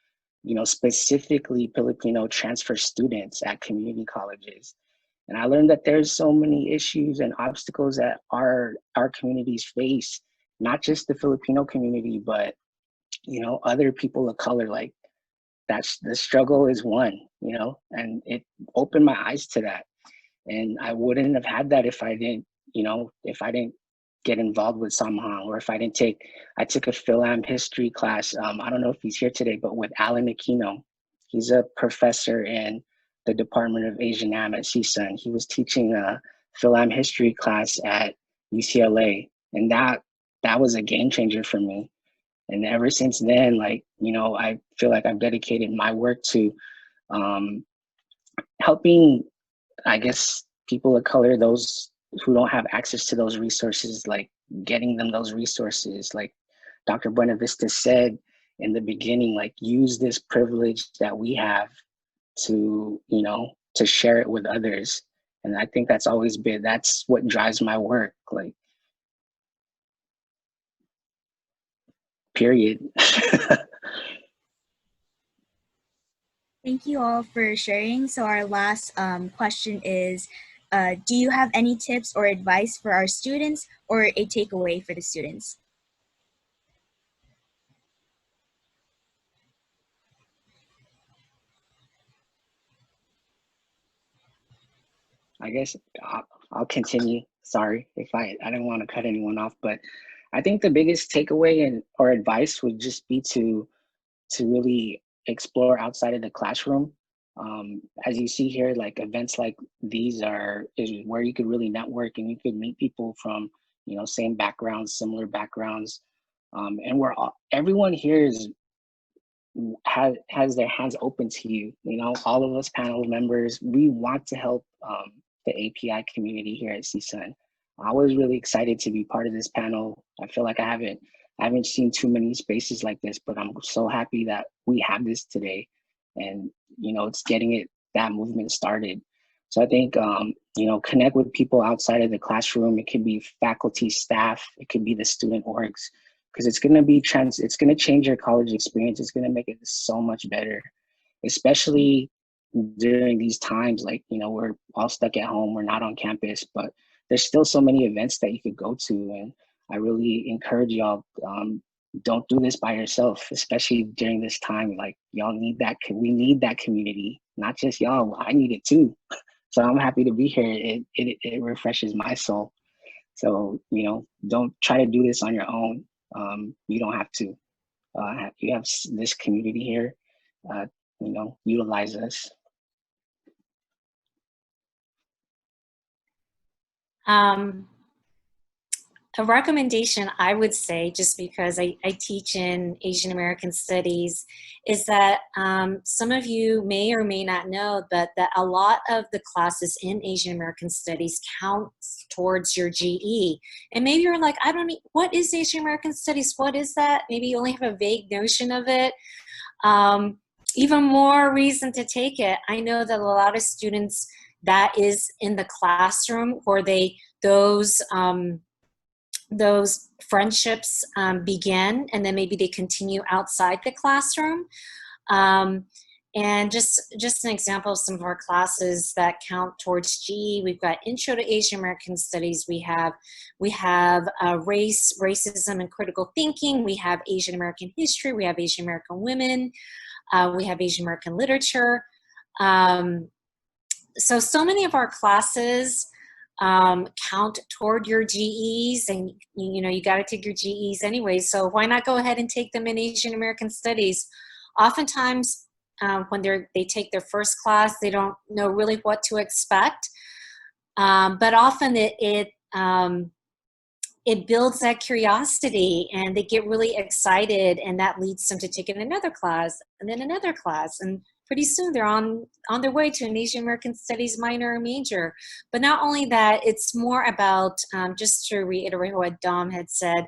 you know, specifically Filipino transfer students at community colleges. And I learned that there's so many issues and obstacles that our communities face, not just the Filipino community, but, you know, other people of color. Like, that's, the struggle is one, you know, and it opened my eyes to that. And I wouldn't have had that if I didn't, you know, if I didn't get involved with Samhang, or if I didn't I took a Philam history class. I don't know if he's here today, but with Alan Aquino. He's a professor in the Department of Asian Am at CSUN. He was teaching a Philam history class at UCLA, and that was a game changer for me. And ever since then, like, you know, I feel like I've dedicated my work to helping, I guess, people of color, those who don't have access to those resources, like getting them those resources. Like Dr. Buenavista said in the beginning, like, use this privilege that we have to, you know, to share it with others. And I think that's always been, that's what drives my work, like, period. Thank you all for sharing. So our last question is, do you have any tips or advice for our students, or a takeaway for the students? I guess I'll continue. Sorry if I didn't want to cut anyone off, but I think the biggest takeaway and or advice would just be to really explore outside of the classroom. As you see here, like, events like these is where you could really network, and you could meet people from, you know, same backgrounds, similar backgrounds, and everyone here has their hands open to you. You know, all of us panel members, we want to help the API community here at CSUN. I was really excited to be part of this panel. I feel like I haven't seen too many spaces like this, but I'm so happy that we have this today, and, you know, it's getting that movement started. So I think, you know, connect with people outside of the classroom. It could be faculty, staff, it could be the student orgs, because it's going to be it's going to change your college experience. It's going to make it so much better, especially during these times. Like, you know, we're all stuck at home, we're not on campus, but there's still so many events that you could go to. And I really encourage y'all, don't do this by yourself, especially during this time. Like, y'all need that, we need that community, not just y'all, I need it too. So I'm happy to be here. It refreshes my soul. So, you know, don't try to do this on your own. You don't have to. You have this community here. You know, utilize us. A recommendation I would say, just because I teach in Asian American Studies, is that some of you may or may not know, but that a lot of the classes in Asian American Studies counts towards your GE. And maybe you're like, what is Asian American Studies? What is that? Maybe you only have a vague notion of it. Even more reason to take it. I know that a lot of students, that is in the classroom where those friendships begin, and then maybe they continue outside the classroom. And just an example of some of our classes that count towards GE, we've got Intro to Asian American Studies, we have race, racism, and critical thinking, we have Asian American history, we have Asian American women, we have Asian American literature. So many of our classes count toward your GEs, and you know, you got to take your GEs anyway, so why not go ahead and take them in Asian American Studies? Oftentimes when they take their first class, they don't know really what to expect, but often it builds that curiosity, and they get really excited, and that leads them to taking another class, and then another class, and pretty soon they're on their way to an Asian American Studies minor or major. But not only that, it's more about, just to reiterate what Dom had said,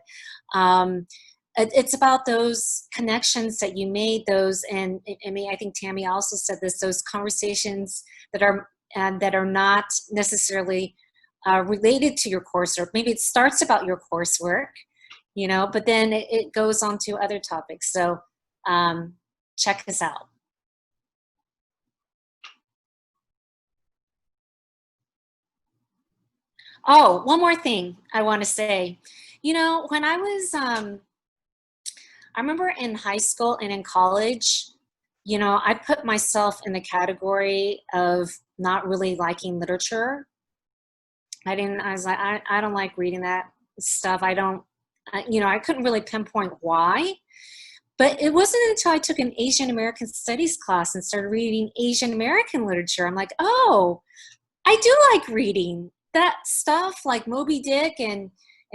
it's about those connections that you made, and I think Tammy also said this, those conversations that are not necessarily related to your coursework. Maybe it starts about your coursework, you know, but then it goes on to other topics. So check this out. Oh, one more thing I want to say. You know, when I was, I remember in high school and in college, you know, I put myself in the category of not really liking literature. I was like, I don't like reading that stuff. I don't, you know, I couldn't really pinpoint why. But it wasn't until I took an Asian American Studies class and started reading Asian American literature, I'm like, oh, I do like reading that stuff, like Moby Dick and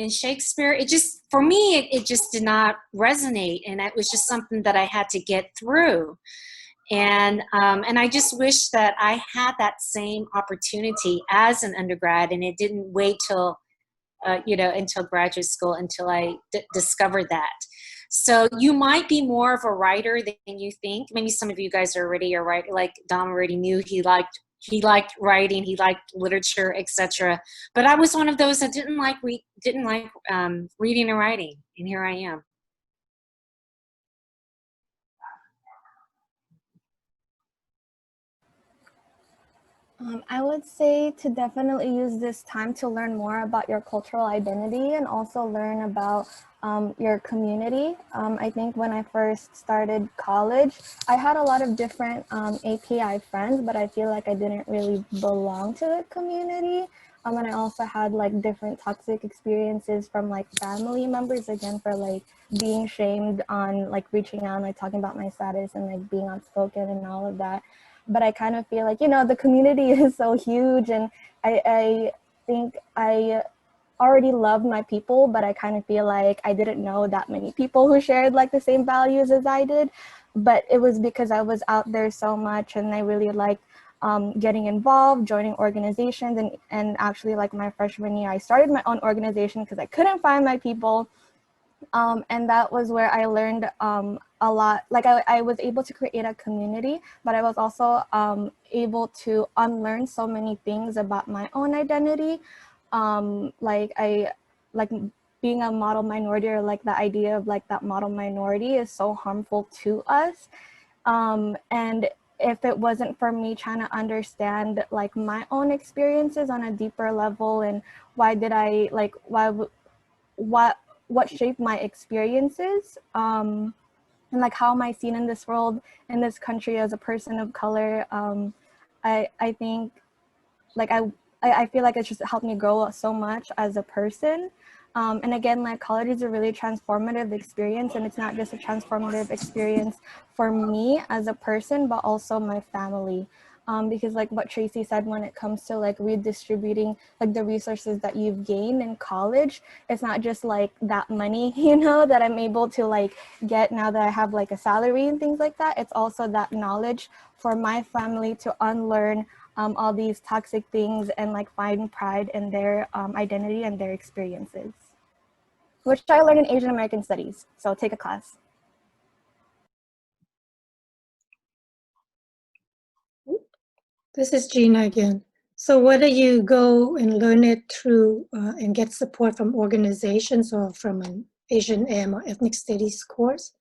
Shakespeare. It just, for me, it just did not resonate, and it was just something that I had to get through. And I just wish that I had that same opportunity as an undergrad, and it didn't wait till you know, until graduate school until I discovered that. So you might be more of a writer than you think. Maybe some of you guys are already a writer, like Dom already knew he liked writing, he liked literature, etc. But I was one of those that didn't like reading and writing, and here I am. I would say to definitely use this time to learn more about your cultural identity and also learn about your community. I think when I first started college, I had a lot of different API friends, but I feel like I didn't really belong to the community. And I also had like different toxic experiences from like family members, again, for like being shamed on like reaching out and like talking about my status and like being outspoken and all of that. But I kind of feel like, you know, the community is so huge, and I think I already loved my people, but I kind of feel like I didn't know that many people who shared like the same values as I did. But it was because I was out there so much, and I really liked getting involved, joining organizations, and actually like my freshman year, I started my own organization because I couldn't find my people. And that was where I learned a lot. Like I was able to create a community, but I was also able to unlearn so many things about my own identity. Like being a model minority, or like the idea of like that model minority is so harmful to us. And if it wasn't for me trying to understand like my own experiences on a deeper level, and why did I like, what shaped my experiences, and like how am I seen in this world, in this country as a person of color, I think like I feel like it's just helped me grow so much as a person. And again, like college is a really transformative experience, and it's not just a transformative experience for me as a person, but also my family. Because like what Tracy said, when it comes to like redistributing like the resources that you've gained in college, it's not just like that money, you know, that I'm able to like get now that I have like a salary and things like that. It's also that knowledge for my family to unlearn all these toxic things and like find pride in their identity and their experiences, which I learned in Asian American Studies. So take a class. This is Gina again. So whether you go and learn it through and get support from organizations or from an Asian AM or ethnic studies course,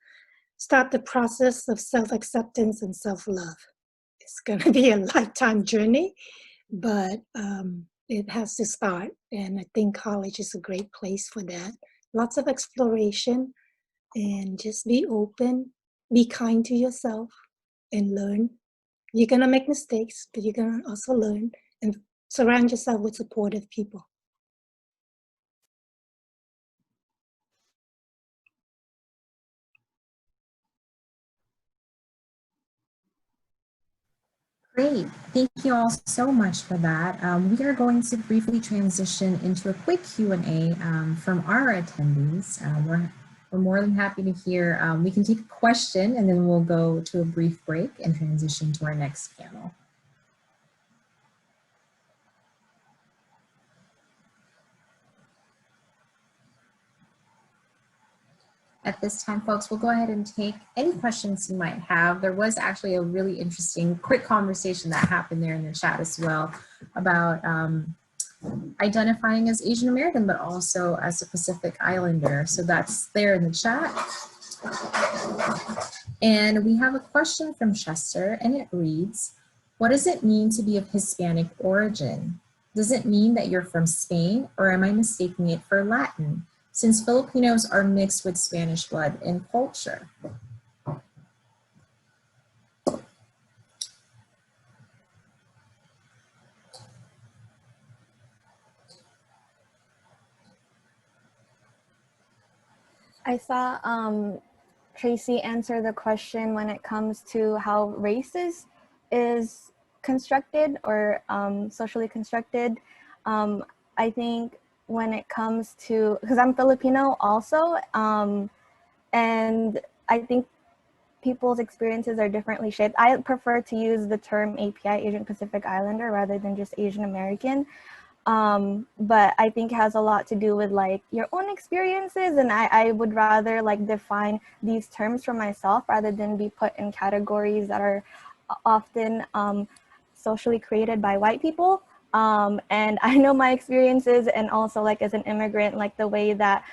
start the process of self-acceptance and self-love. It's going to be a lifetime journey, but it has to start. And I think college is a great place for that. Lots of exploration, and just be open, be kind to yourself, and learn. You're going to make mistakes, but you're going to also learn, and surround yourself with supportive people. Great. Thank you all so much for that. We are going to briefly transition into a quick Q&A from our attendees. We're more than happy to hear. We can take a question, and then we'll go to a brief break and transition to our next panel. At this time, folks, we'll go ahead and take any questions you might have. There was actually a really interesting quick conversation that happened there in the chat as well about identifying as Asian American, but also as a Pacific Islander. So that's there in the chat. And we have a question from Chester, and it reads, what does it mean to be of Hispanic origin? Does it mean that you're from Spain, or am I mistaking it for Latin, since Filipinos are mixed with Spanish blood and culture? I saw Tracy answer the question when it comes to how race is constructed or socially constructed. I think when it comes to, because I'm Filipino also, and I think people's experiences are differently shaped. I prefer to use the term API, Asian Pacific Islander, rather than just Asian American. But I think it has a lot to do with like your own experiences, and I would rather like define these terms for myself rather than be put in categories that are often socially created by white people. And I know my experiences, and also like as an immigrant, like the way that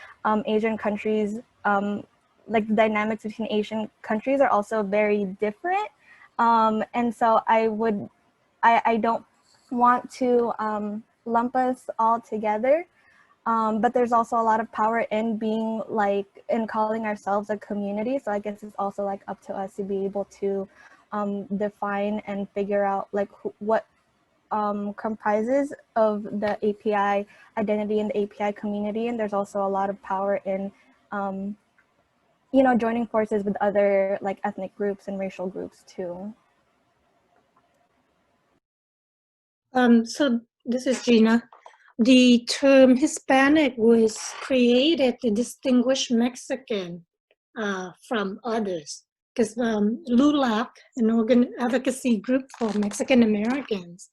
Asian countries, like the dynamics between Asian countries are also very different. And so I don't want to lump us all together. But there's also a lot of power in being like, in calling ourselves a community. So I guess it's also like up to us to be able to define and figure out like what comprises of the API identity and the API community. And there's also a lot of power in, you know, joining forces with other like ethnic groups and racial groups too. So this is Gina. The term Hispanic was created to distinguish Mexican from others, because LULAC, an advocacy group for Mexican Americans,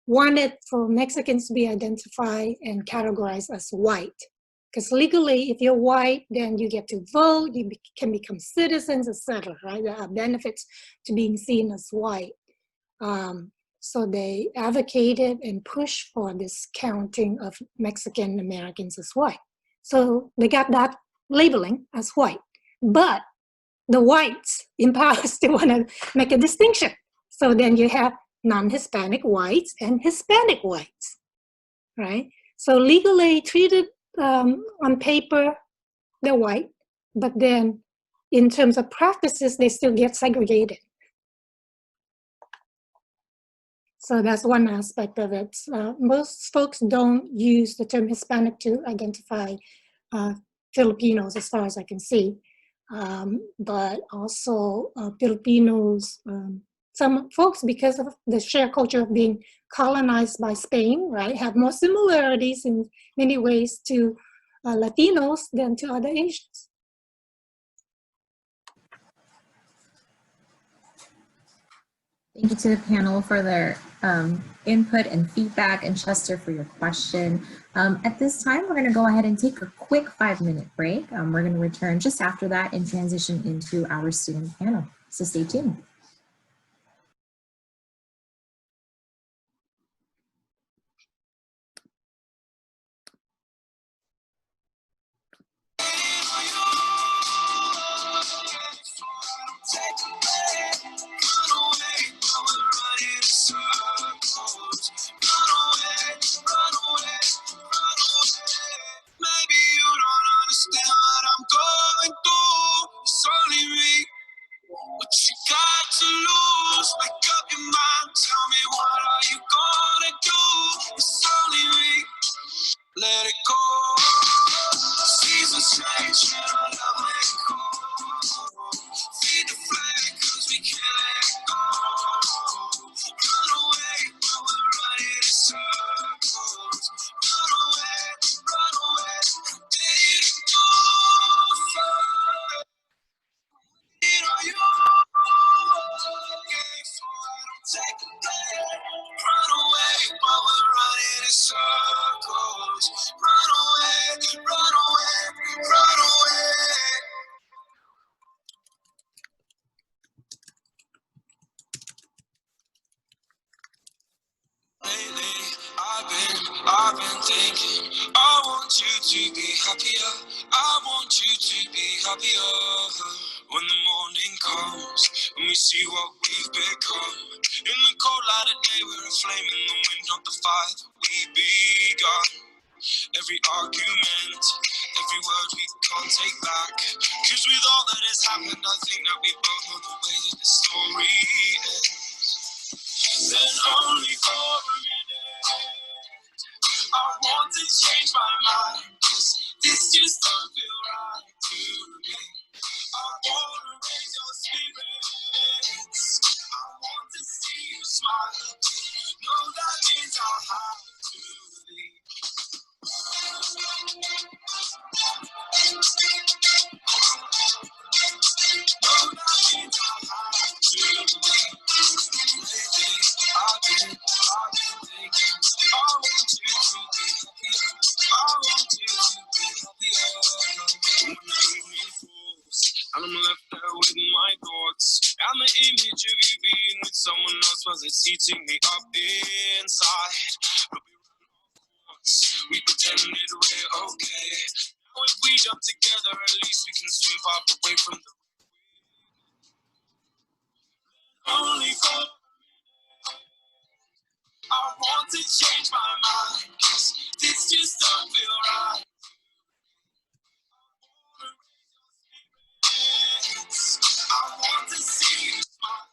wanted for Mexicans to be identified and categorized as white. Because legally, if you're white, then you get to vote, you can become citizens, etc. Right? There are benefits to being seen as white. So they advocated and pushed for this counting of Mexican Americans as white. So they got that labeling as white. But the whites in power still want to make a distinction. So then you have non-Hispanic whites and Hispanic whites, right? So legally treated on paper, they're white, but then in terms of practices, they still get segregated. So that's one aspect of it. Most folks don't use the term Hispanic to identify Filipinos, as far as I can see. But also Filipinos, some folks, because of the shared culture of being colonized by Spain, right, have more similarities in many ways to Latinos than to other Asians. Thank you to the panel for their input and feedback, and Chester for your question. At this time, we're going to go ahead and take a quick 5-minute break. We're going to return just after that and transition into our student panel. So stay tuned. Let it go. Seasons change, and I love it cold. Feed the flame, cause we can't let go. Run away, but we're running in circles. Run away, ready to go. Wait on you. Okay, so I don't take the blame. Run away, but we're running in circles. Run away, run away, run away. Lately, I've been thinking, I want you to be happier. I want you to be happier. When the morning comes and we see what we've become. In the cold light of day, we're a flame in the wind not the fight we begun. Every argument, every word we can't take back. Cause with all that has happened, I think that we both know the way that the story ends. Then only for a minute, I want to change my mind. 'Cause this just don't feel right to me. I wanna raise your spirits. I want to see you smile. No, that means I'll have to leave. And I'm left there with my thoughts, and the image of you being with someone else was it's eating me up inside. But we pretended we're okay. Now if we jump together, at least we can swim far away from the only for I want to change my mind. 'Cause this just don't feel right. I want to see you smile.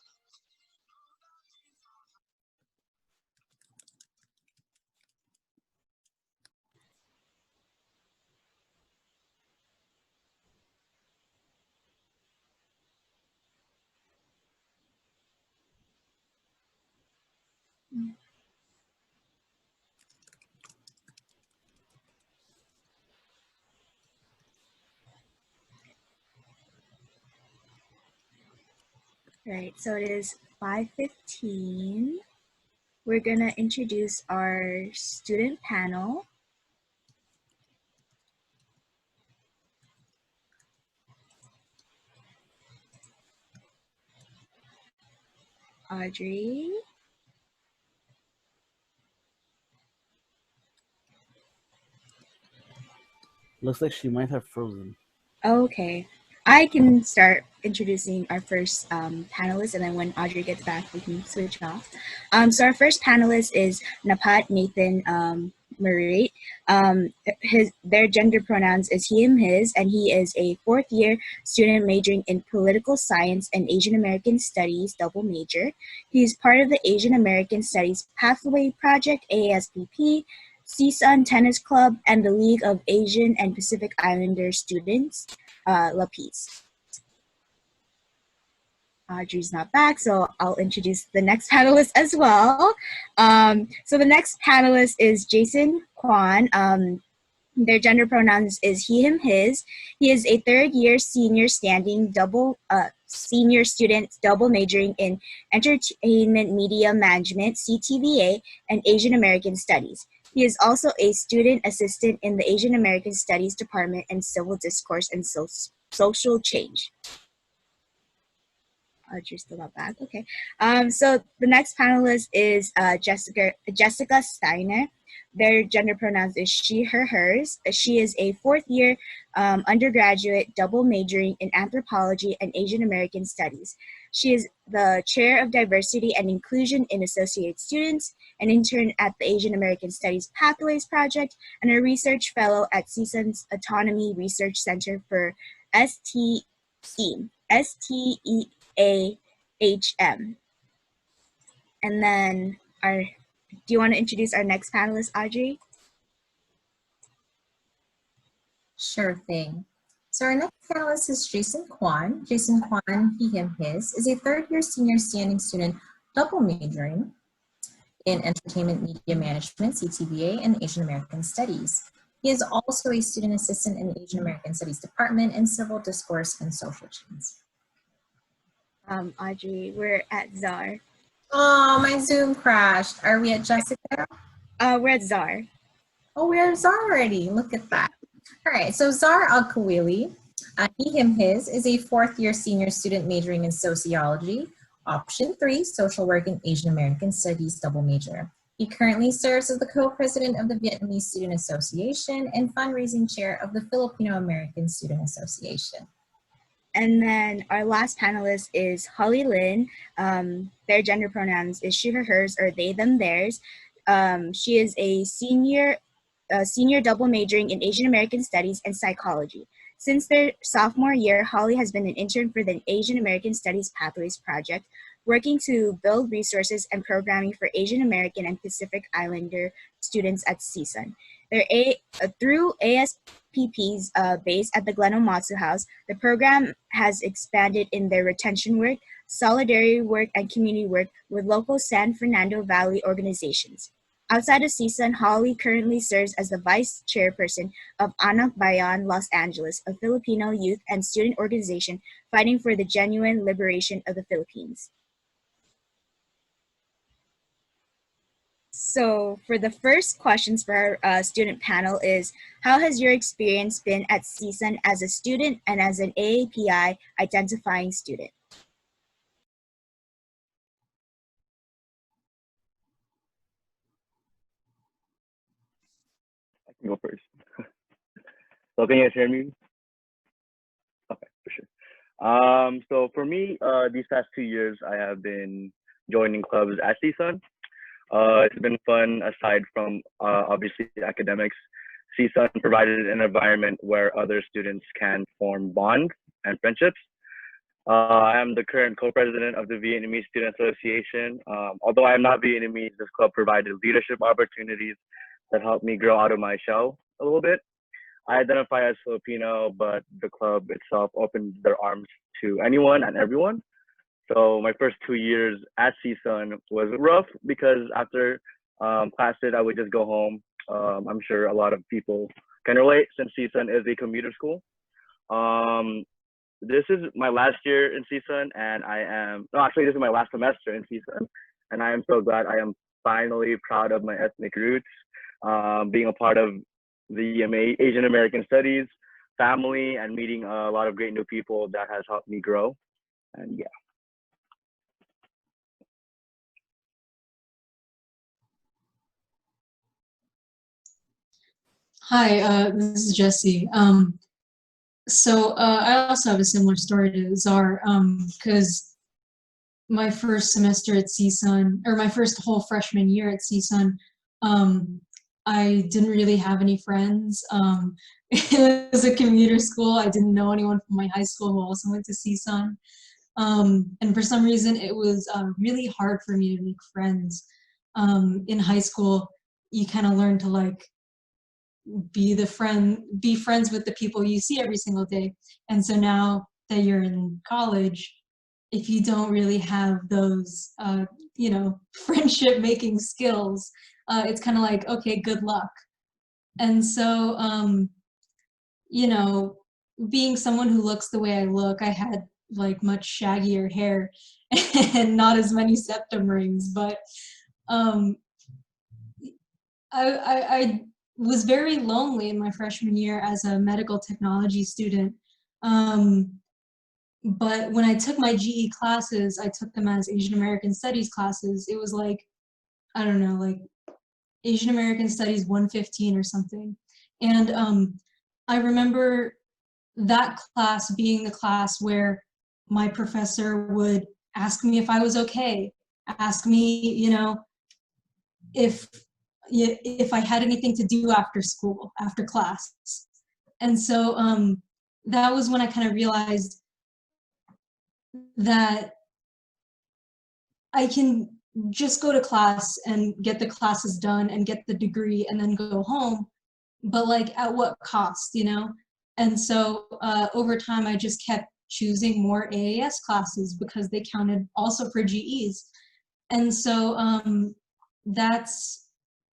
Right, so it is 5:15. We're gonna introduce our student panel. Audrey. Looks like she might have frozen. Okay, I can start introducing our first panelist, and then when Audrey gets back, we can switch off. So our first panelist is Napat Nathan Murray. Their gender pronouns is he, him, his, and he is a fourth-year student majoring in political science and Asian American Studies double major. He's part of the Asian American Studies Pathway Project, AASPP, CSUN Tennis Club, and the League of Asian and Pacific Islander Students, LAPIS. Audrey's not back, so I'll introduce the next panelist as well. So the next panelist is Jason Kwan. Their gender pronouns is he, him, his. He is a third-year senior standing senior student double majoring in Entertainment Media Management, CTVA, and Asian American Studies. He is also a student assistant in the Asian American Studies Department and Civil Discourse and Social Change. Audrey's still not back. Okay. So the next panelist is Jessica Steiner. Their gender pronouns is she, her, hers. She is a fourth-year undergraduate double majoring in Anthropology and Asian American Studies. She is the chair of Diversity and Inclusion in Associate Students, an intern at the Asian American Studies Pathways Project, and a research fellow at CSUN's Autonomy Research Center for STEAM. STEAHM. And then do you want to introduce our next panelist, Audrey? Sure thing. So our next panelist is Jason Kwan. Jason Kwan, he, him, his, is a third-year senior standing student double majoring in Entertainment Media Management, CTVA, and Asian American Studies. He is also a student assistant in the Asian American Studies Department and Civil Discourse and Social Change. Audrey, we're at Czar. Oh, my Zoom crashed. Are we at Jessica? We're at Czar. Oh, we're at Czar already. Look at that. All right, so Czar Al-Kawili, he, him, his, is a fourth-year senior student majoring in sociology, option 3, social work and Asian American Studies double major. He currently serves as the co-president of the Vietnamese Student Association and fundraising chair of the Filipino American Student Association. And then our last panelist is Holly Lynn. Their gender pronouns is she, her, hers, or they, them, theirs. She is a senior double majoring in Asian American Studies and Psychology. Since their sophomore year, Holly has been an intern for the Asian American Studies Pathways Project, working to build resources and programming for Asian American and Pacific Islander students at CSUN. Through ASPP's base at the Glen Omatsu House, the program has expanded in their retention work, solidarity work, and community work with local San Fernando Valley organizations. Outside of CSUN, Holly currently serves as the vice chairperson of Anak Bayan Los Angeles, a Filipino youth and student organization fighting for the genuine liberation of the Philippines. So for the first questions for our student panel is, how has your experience been at CSUN as a student and as an AAPI identifying student? I can go first. So can you guys hear me? Okay, for sure. So for me, these past 2 years, I have been joining clubs at CSUN. It's been fun aside from obviously academics. CSUN provided an environment where other students can form bonds and friendships. I am the current co-president of the Vietnamese Student Association. Although I am not Vietnamese, this club provided leadership opportunities that helped me grow out of my shell a little bit. I identify as Filipino, but the club itself opened their arms to anyone and everyone. So my first 2 years at CSUN was rough because after classes, I would just go home. I'm sure a lot of people can relate since CSUN is a commuter school. This is my last year in CSUN, and this is my last semester in CSUN, and I am so glad. I am finally proud of my ethnic roots, being a part of the Asian American Studies family and meeting a lot of great new people that has helped me grow. And yeah. Hi, this is Jessie. I also have a similar story to Czar, because my first semester at CSUN, or my first whole freshman year at CSUN, I didn't really have any friends. It was a commuter school. I didn't know anyone from my high school who also went to CSUN. And for some reason, it was really hard for me to make friends. In high school, you kind of learn to like be friends with the people you see every single day. And so now that you're in college, if you don't really have those, friendship making skills, it's kind of like, okay, good luck. And so, being someone who looks the way I look, I had like much shaggier hair and not as many septum rings, but I was very lonely in my freshman year as a medical technology student. But when I took my GE classes, I took them as Asian American Studies classes. It was like, I don't know, like Asian American Studies 115 or something. And I remember that class being the class where my professor would ask me if I was okay, ask me, if I had anything to do after school, after class. And so that was when I kind of realized that I can just go to class and get the classes done and get the degree and then go home, but like at what cost, And so over time, I just kept choosing more AAS classes because they counted also for GEs. And so that's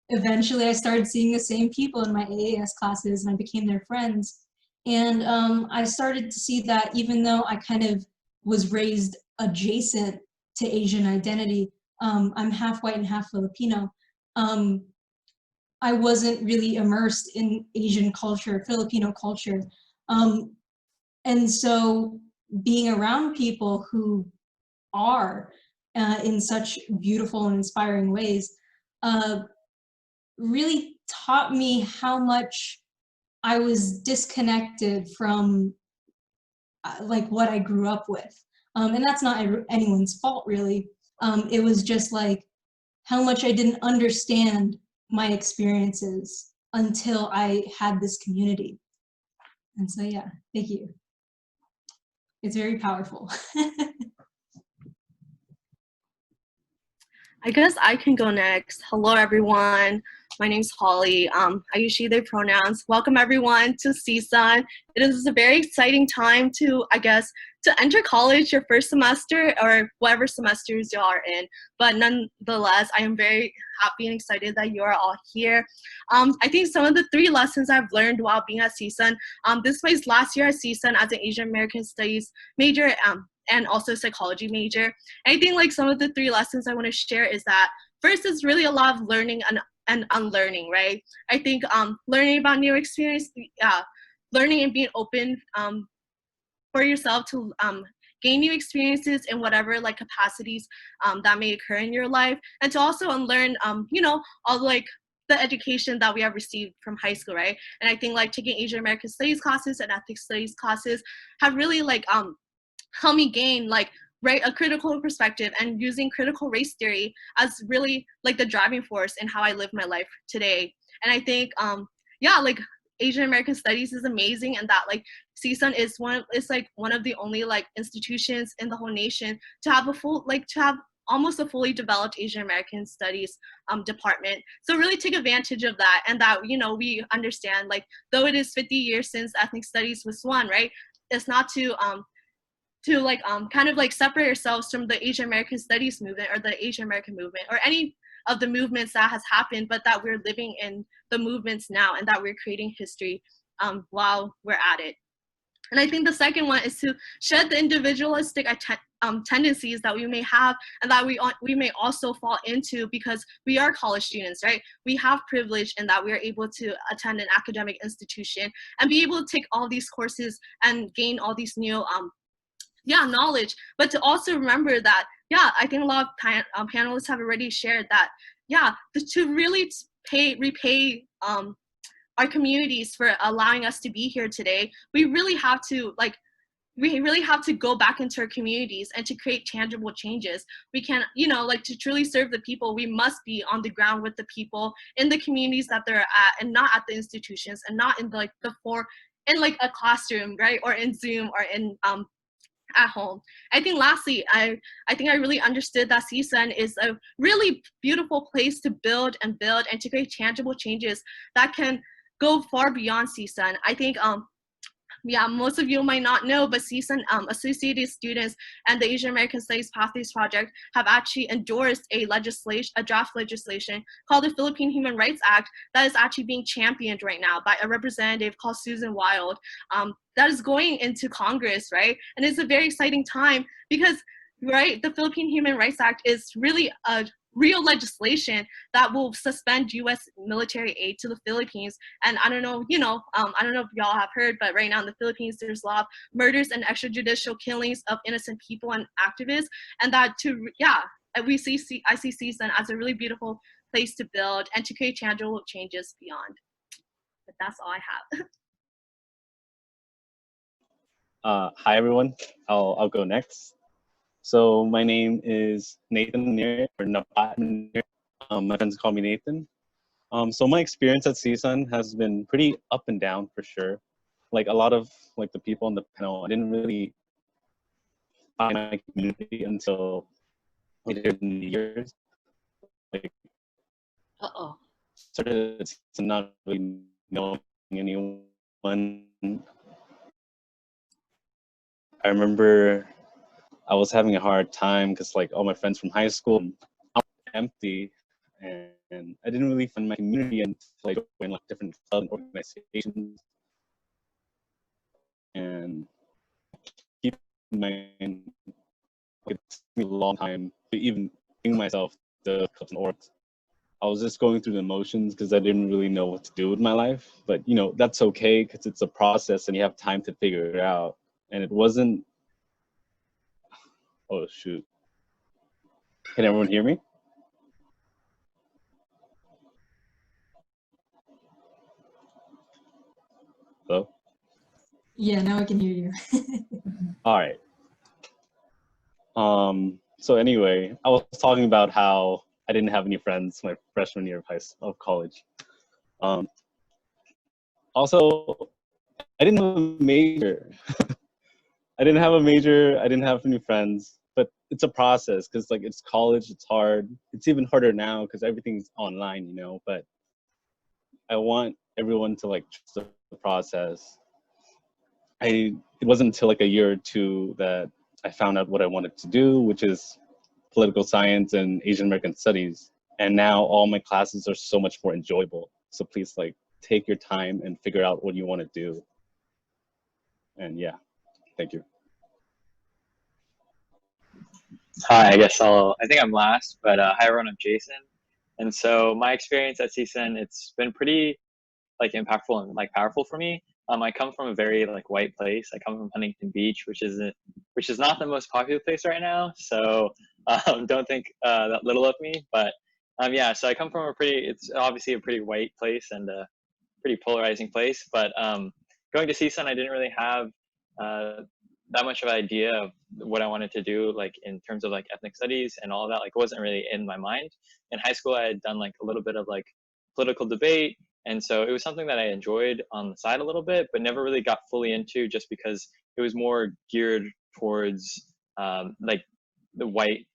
eventually I started seeing the same people in my AAS classes and I became their friends. And I started to see that even though I kind of was raised adjacent to Asian identity, I'm half white and half Filipino, I wasn't really immersed in Asian culture, Filipino culture. And so being around people who are in such beautiful and inspiring ways really taught me how much I was disconnected from like what I grew up with. And that's not anyone's fault really. It was just like how much I didn't understand my experiences until I had this community. And so, yeah, thank you. It's very powerful. I guess I can go next. Hello, everyone. My name's Holly. I use she, they pronouns. Welcome, everyone, to CSUN. It is a very exciting time to, I guess, to enter college your first semester or whatever semesters you are in. But nonetheless, I am very happy and excited that you are all here. I think some of the 3 lessons I've learned while being at CSUN, this was last year at CSUN as an Asian American Studies major, and also psychology major. And I think like some of the 3 lessons I want to share is that first is really a lot of learning and unlearning, right? I think learning about new experience, learning and being open for yourself to gain new experiences in whatever like capacities that may occur in your life, and to also unlearn, you know, all like the education that we have received from high school, right? And I think like taking Asian American Studies classes and ethnic studies classes have really like help me gain like a critical perspective and using critical race theory as really like the driving force in how I live my life today. And I think yeah, like Asian American Studies is amazing, and that like CSUN is one of the only like institutions in the whole nation to have almost a fully developed Asian American Studies department. So really take advantage of that, and that, you know, we understand like though it is 50 years since ethnic studies was won, right? It's not to like kind of like separate ourselves from the Asian American Studies movement or the Asian American movement or any of the movements that has happened, but that we're living in the movements now and that we're creating history while we're at it. And I think the second one is to shed the individualistic tendencies that we may have and that we may also fall into because we are college students, right? We have privilege in that we are able to attend an academic institution and be able to take all these courses and gain all these new knowledge, but to also remember that, I think a lot of panelists have already shared that, to really repay our communities for allowing us to be here today, we really have to go back into our communities and to create tangible changes. We can, you know, like to truly serve the people, we must be on the ground with the people in the communities that they're at, and not at the institutions, and not in like in like a classroom, right? Or in Zoom or in at home. I think lastly, I think I really understood that CSUN is a really beautiful place to build and to create tangible changes that can go far beyond CSUN. I think most of you might not know, but CSUN Associated Students and the Asian American Studies Pathways Project have actually endorsed a draft legislation called the Philippine Human Rights Act that is actually being championed right now by a representative called Susan Wild. That is going into Congress, right? And it's a very exciting time because, right, the Philippine Human Rights Act is really a real legislation that will suspend U.S. military aid to the Philippines. And I don't know, I don't know if y'all have heard, but right now in the Philippines, there's a lot of murders and extrajudicial killings of innocent people and activists. And that I see CSUN as a really beautiful place to build and to create tangible changes beyond. But that's all I have. Hi everyone, I'll go next. So my name is Nathan Munir, or Napat Munir. My friends call me Nathan. So my experience at CSUN has been pretty up and down for sure. Like a lot of like the people on the panel, I didn't really find my community until later in the years. Like, started to not really knowing anyone. I remember I was having a hard time because like all my friends from high school, I was empty, and I didn't really find my community and like in like different club organizations. And keep in mind, it took me a long time to even bring myself to clubs and orgs. I was just going through the motions because I didn't really know what to do with my life. But you know, that's okay because it's a process and you have time to figure it out. And it wasn't, oh shoot. Can everyone hear me? Hello? Yeah, now I can hear you. All right. So anyway, I was talking about how I didn't have any friends my freshman year of college. Also, I didn't have a major. I didn't have a major. I didn't have any friends. But it's a process because like it's college. It's hard. It's even harder now because everything's online, you know. But I want everyone to like trust the process. It wasn't until like a year or two that I found out what I wanted to do, which is political science and Asian American studies. And now all my classes are so much more enjoyable. So please like take your time and figure out what you want to do. And yeah, thank you. Hi, I think I'm last, but hi everyone, I'm Jason. And so my experience at CSUN, it's been pretty like impactful and like powerful for me. I come from a very like white place. I come from Huntington Beach, which is not the most popular place right now. So don't think that little of me, but yeah, so I come from it's obviously a pretty white place and a pretty polarizing place, but going to CSUN, I didn't really have that much of an idea of what I wanted to do, like in terms of like ethnic studies and all of that. Like it wasn't really in my mind. In high school, I had done like a little bit of like political debate. And so it was something that I enjoyed on the side a little bit, but never really got fully into just because it was more geared towards like the white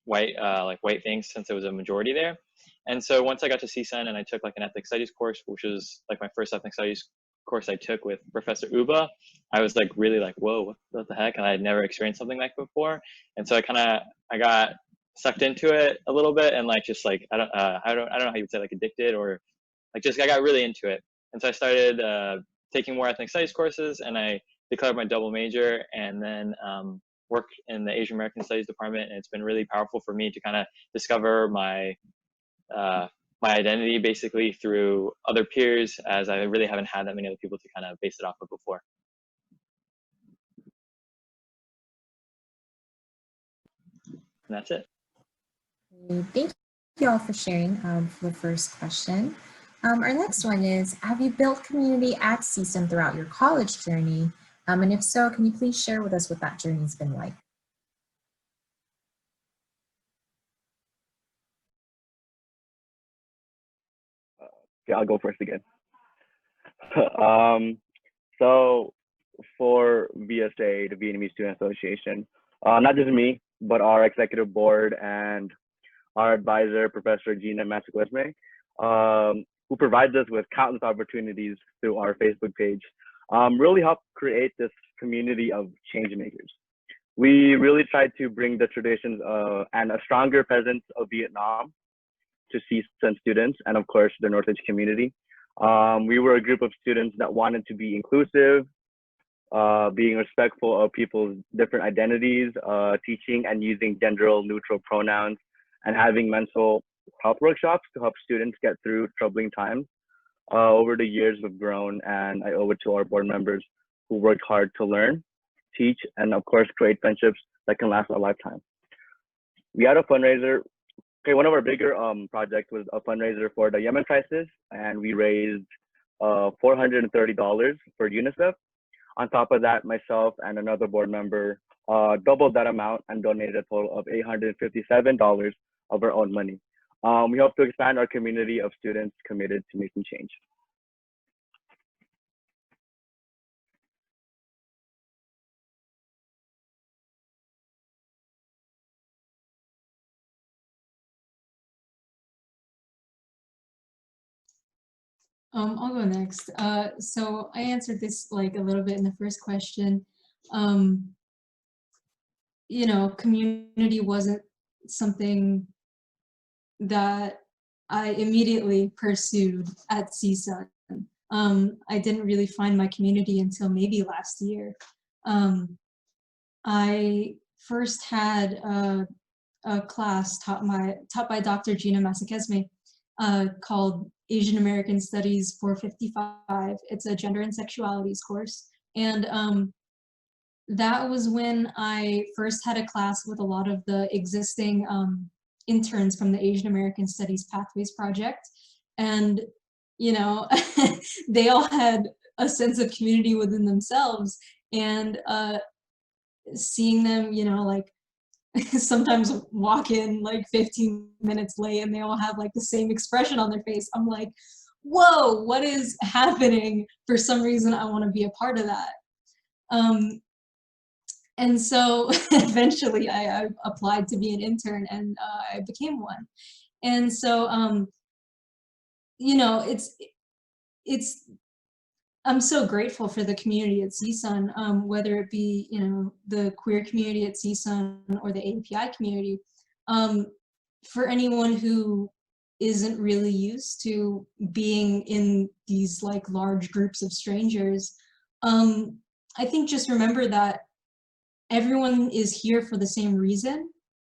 things since there was a majority there. And so once I got to CSUN and I took like an ethnic studies course, which was like my first ethnic studies course I took with Professor Uba, I was like really like, whoa, what the heck? And I had never experienced something like before. And so I got sucked into it a little bit and like just like I don't know how you would say, like addicted, or like just I got really into it. And so I started taking more ethnic studies courses, and I declared my double major, and then worked in the Asian American Studies department. And it's been really powerful for me to kind of discover my identity basically through other peers, as I really haven't had that many other people to kind of base it off of before. And that's it. Thank you all for sharing for the first question. Our next one is, have you built community at CSUN throughout your college journey? And if so, can you please share with us what that journey's been like? Yeah, I'll go first again. So for VSA, the Vietnamese Student Association, not just me, but our executive board and our advisor, Professor Gina Massaquesme, who provides us with countless opportunities through our Facebook page, really helped create this community of change makers. We really tried to bring the traditions and a stronger presence of Vietnam to CSUN students and of course the Northridge community. We were a group of students that wanted to be inclusive, being respectful of people's different identities, teaching and using gender neutral pronouns, and having mental health workshops to help students get through troubling times. Over the years, we've grown, and I owe it to our board members who worked hard to learn, teach, and of course, create friendships that can last a lifetime. We had a fundraiser. Okay, one of our bigger projects was a fundraiser for the Yemen crisis, and we raised $430 for UNICEF. On top of that, myself and another board member doubled that amount and donated a total of $857 of our own money. We hope to expand our community of students committed to making change. I'll go next. So I answered this like a little bit in the first question. You know, community wasn't something that I immediately pursued at CSUN. I didn't really find my community until maybe last year. I first had a class taught by Dr. Gina Massaquesme called Asian American Studies 455. It's a gender and sexualities course. And that was when I first had a class with a lot of the existing interns from the Asian American Studies Pathways Project. And, you know, they all had a sense of community within themselves, and seeing them, you know, like sometimes walk in like 15 minutes late and they all have like the same expression on their face. I'm like, whoa, what is happening? For some reason, I want to be a part of that. And so eventually I applied to be an intern, and I became one. And so, you know, I'm so grateful for the community at CSUN, whether it be, you know, the queer community at CSUN or the API community. For anyone who isn't really used to being in these like large groups of strangers, I think just remember that everyone is here for the same reason,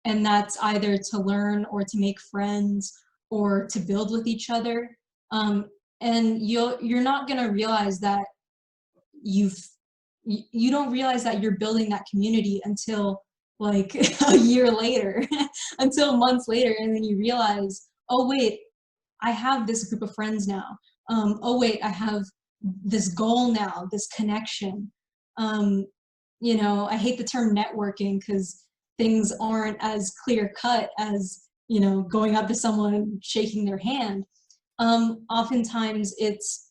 and that's either to learn or to make friends or to build with each other. And you're not gonna realize that you don't realize that you're building that community until like a year later, until months later, and then you realize, oh wait, I have this group of friends now. Oh wait, I have this goal now, this connection. You know, I hate the term networking because things aren't as clear cut as, you know, going up to someone and shaking their hand. Oftentimes it's,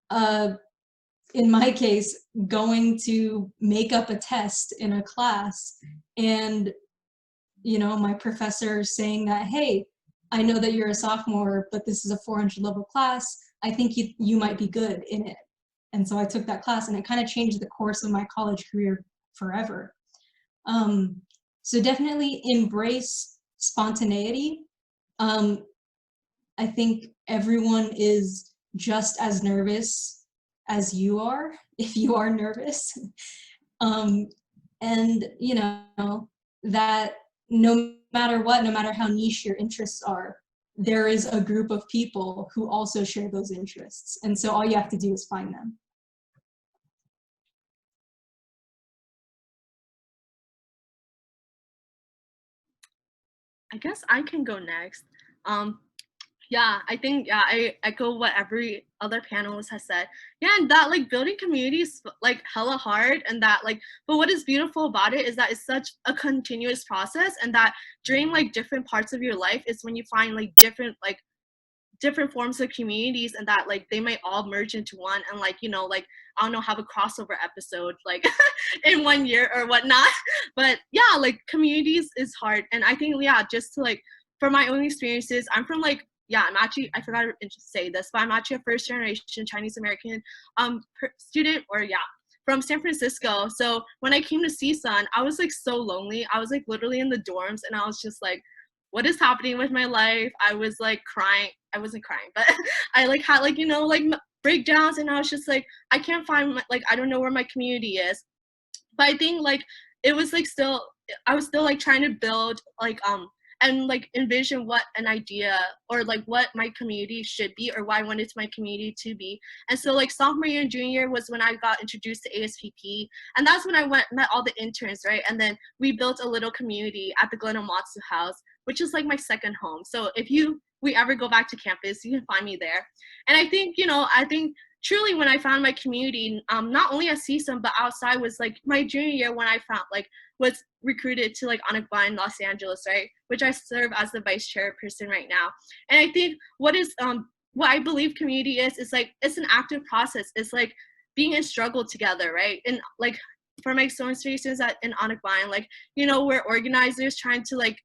in my case, going to make up a test in a class and, you know, my professor saying that, hey, I know that you're a sophomore, but this is a 400 level class. I think you might be good in it. And so I took that class, and it kind of changed the course of my college career forever. So definitely embrace spontaneity. I think everyone is just as nervous as you are, if you are nervous. And you know, that no matter what, no matter how niche your interests are, there is a group of people who also share those interests. And so all you have to do is find them. I guess I can go next. Yeah, I think, yeah, I echo what every other panelist has said. Yeah, and that like building communities like hella hard, and that like, but what is beautiful about it is that it's such a continuous process, and that during like different parts of your life is when you find like different forms of communities, and that like they might all merge into one, and like, you know, like I don't know, have a crossover episode like in 1 year or whatnot. But yeah, like communities is hard. And I think, yeah, just to like, for my own experiences, I'm from like, yeah, I'm actually, I forgot to say this, but I'm actually a first generation Chinese American student, or yeah, from San Francisco. So when I came to CSUN, I was like so lonely. I was like literally in the dorms, and I was just like, what is happening with my life? I was like crying. I wasn't crying, but I like had like, you know, like breakdowns, and I was just like, I can't find my, like, I don't know where my community is. But I think like it was like still, I was still like trying to build like and like envision what an idea or like what my community should be, or what I wanted my community to be. And so like sophomore year and junior year was when I got introduced to ASPP, and that's when I met all the interns, right? And then we built a little community at the Glen Omatsu house, which is like my second home. So if we ever go back to campus, you can find me there. And I think, you know, I think truly when I found my community, not only at CSUN, but outside, was like my junior year when I found like, was recruited to like Anakba in Los Angeles, right? Which I serve as the vice chairperson right now. And I think what I believe community is like, it's an active process. It's like being in struggle together, right? And like for my experiences in Anakba, and like, you know, we're organizers trying to like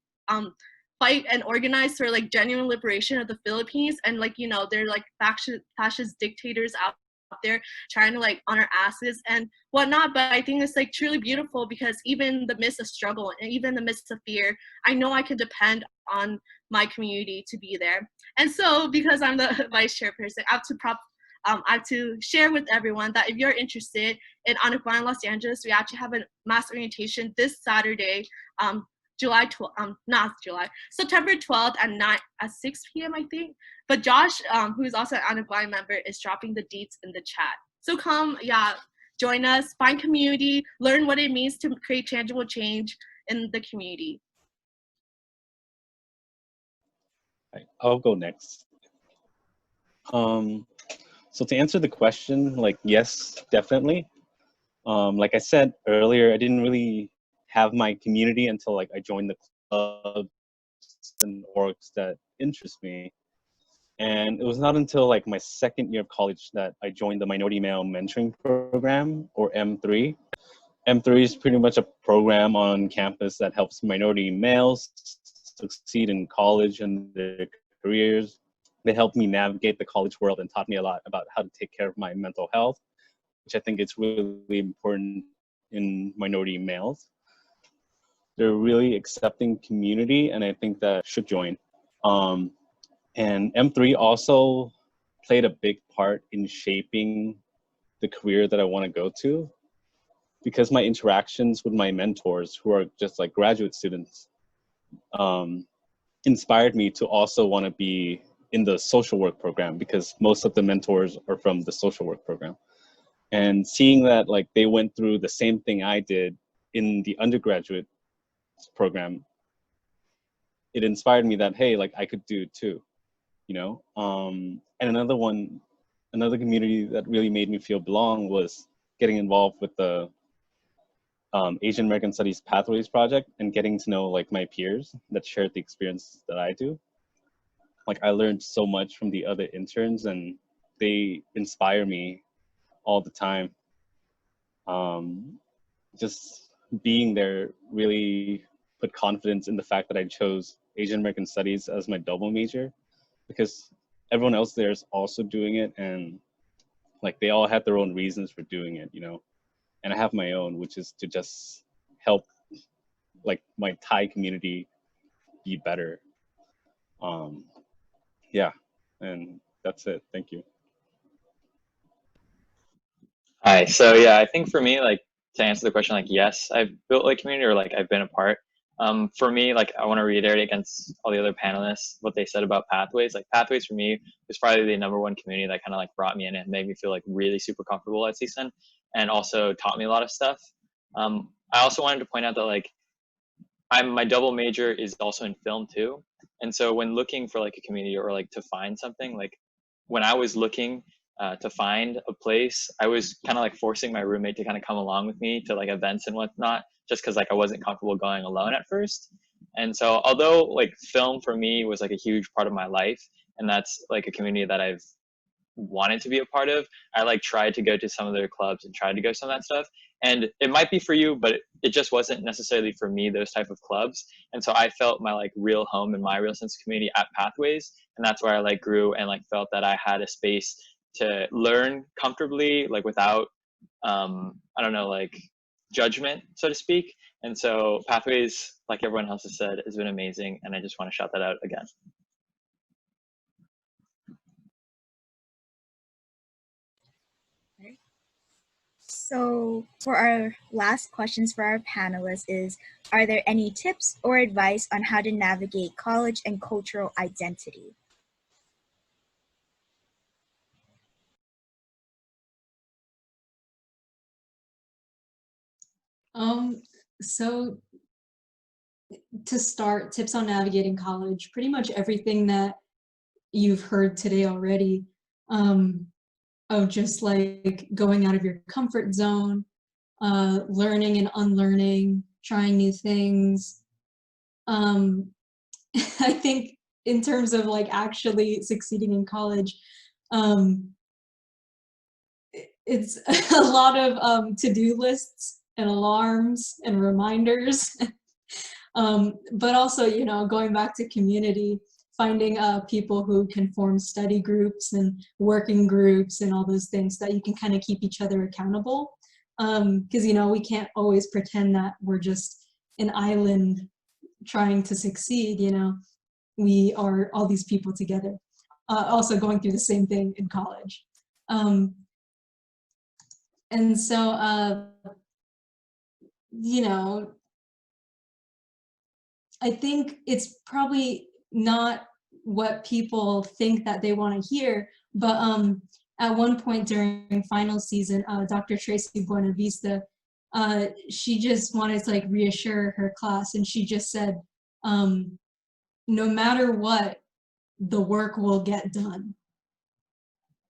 fight and organize for like genuine liberation of the Philippines. And like, you know, they're like fascist dictators out there trying to like on our asses and whatnot. But I think it's like truly beautiful, because even in the midst of struggle and even in the midst of fear, I know I can depend on my community to be there. And so because I'm the vice chairperson, I have to share with everyone that if you're interested in Anakba in Los Angeles, we actually have a mass orientation this Saturday, September 12th at 6 p.m. I think. But Josh, who is also an Anakba member, is dropping the deets in the chat. So come, yeah, join us, find community, learn what it means to create tangible change in the community. I'll go next. So to answer the question, like, yes, definitely. Like I said earlier, I didn't really have my community until like I joined the clubs and orgs that interest me. And it was not until like my second year of college that I joined the Minority Male Mentoring Program, or M3. M3 is pretty much a program on campus that helps minority males succeed in college and their careers. They helped me navigate the college world and taught me a lot about how to take care of my mental health, which I think is really important in minority males. They're a really accepting community, and I think that should join. And M3 also played a big part in shaping the career that I want to go to, because my interactions with my mentors, who are just like graduate students, inspired me to also want to be in the social work program, because most of the mentors are from the social work program. And seeing that like they went through the same thing I did in the undergraduate program, it inspired me that, hey, like I could do it too, you know? And another community that really made me feel belong was getting involved with the Asian American Studies Pathways Project and getting to know like my peers that shared the experience that I do. Like I learned so much from the other interns, and they inspire me all the time. Just being there really put confidence in the fact that I chose Asian American Studies as my double major, because everyone else there is also doing it, and like they all had their own reasons for doing it, you know? And I have my own, which is to just help like my Thai community be better. Yeah, and that's it. Thank you. Hi. So yeah, I think for me, like to answer the question, like yes, I've built like community, or like I've been a part. For me, like I want to reiterate against all the other panelists what they said about Pathways. Like Pathways for me was probably the #1 community that kind of like brought me in and made me feel like really super comfortable at CSUN, and also taught me a lot of stuff. I also wanted to point out that like my double major is also in film too, and so when looking for like a community or like to find something, like when I was looking to find a place, I was kind of like forcing my roommate to kind of come along with me to like events and whatnot, just because like I wasn't comfortable going alone at first. And so although like film for me was like a huge part of my life, and that's like a community that I've wanted to be a part of, I like tried to go to some of their clubs and tried to go some of that stuff. And it might be for you, but it just wasn't necessarily for me, those type of clubs. And so I felt my like real home and my real sense of community at Pathways, and that's where I like grew and like felt that I had a space to learn comfortably, like without I don't know, like judgment, so to speak. And so Pathways, like everyone else has said, has been amazing, and I just want to shout that out again. So for our last questions for our panelists is, are there any tips or advice on how to navigate college and cultural identity? So to start, tips on navigating college, pretty much everything that you've heard today already, of just like going out of your comfort zone, learning and unlearning, trying new things. I think in terms of like actually succeeding in college, it's a lot of to-do lists and alarms and reminders. But also, you know, going back to community, finding people who can form study groups and working groups and all those things that you can kind of keep each other accountable. Because, you know, we can't always pretend that we're just an island trying to succeed, you know. We are all these people together, also going through the same thing in college. And so, you know, I think it's probably not what people think that they want to hear, but at one point during final season, Dr. Tracy Buenavista, she just wanted to like reassure her class, and she just said, no matter what, the work will get done.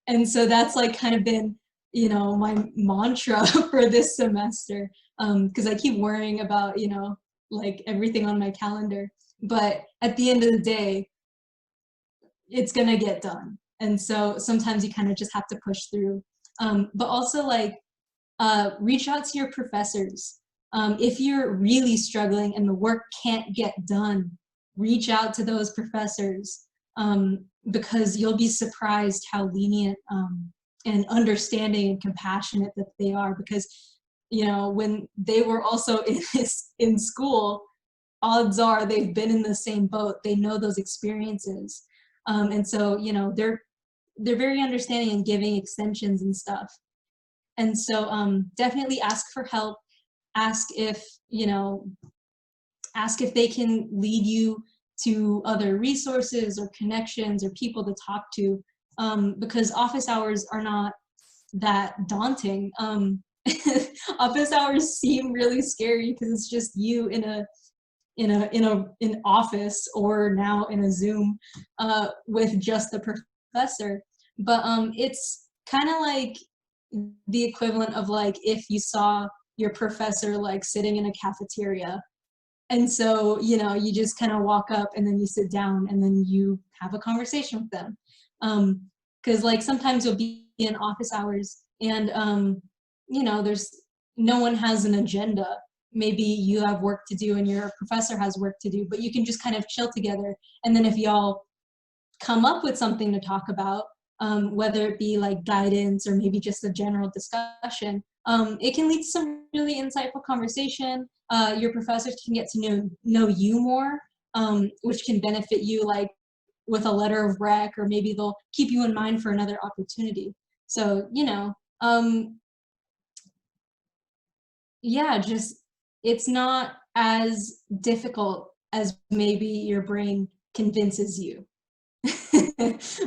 And so that's like kind of been, you know, my mantra for this semester. because I keep worrying about, you know, like everything on my calendar. But at the end of the day, it's gonna get done. And so sometimes you kind of just have to push through. But also like reach out to your professors. If you're really struggling and the work can't get done, reach out to those professors, because you'll be surprised how lenient and understanding and compassionate that they are. Because, you know, when they were also in school, odds are they've been in the same boat. They know those experiences. And so, you know, they're very understanding and giving extensions and stuff. And so definitely ask for help. Ask if, you know, ask if they can lead you to other resources or connections or people to talk to, because office hours are not that daunting. Office hours seem really scary because it's just you in an office, or now in a Zoom with just the professor. But it's kind of like the equivalent of like if you saw your professor like sitting in a cafeteria, and so, you know, you just kind of walk up and then you sit down and then you have a conversation with them. Because like sometimes you'll be in office hours and, you know, no one has an agenda. Maybe you have work to do and your professor has work to do, but you can just kind of chill together. And then if y'all come up with something to talk about, whether it be like guidance or maybe just a general discussion, it can lead to some really insightful conversation. Your professors can get to know you more, which can benefit you like with a letter of rec, or maybe they'll keep you in mind for another opportunity. So, you know, yeah, just, it's not as difficult as maybe your brain convinces you.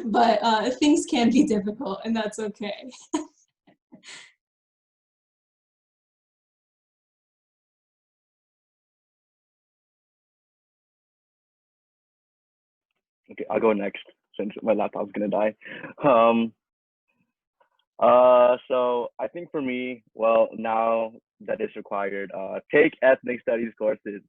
But things can be difficult, and that's okay. Okay, I'll go next since my laptop's gonna die. So I think for me, well, now that it's required, take ethnic studies courses.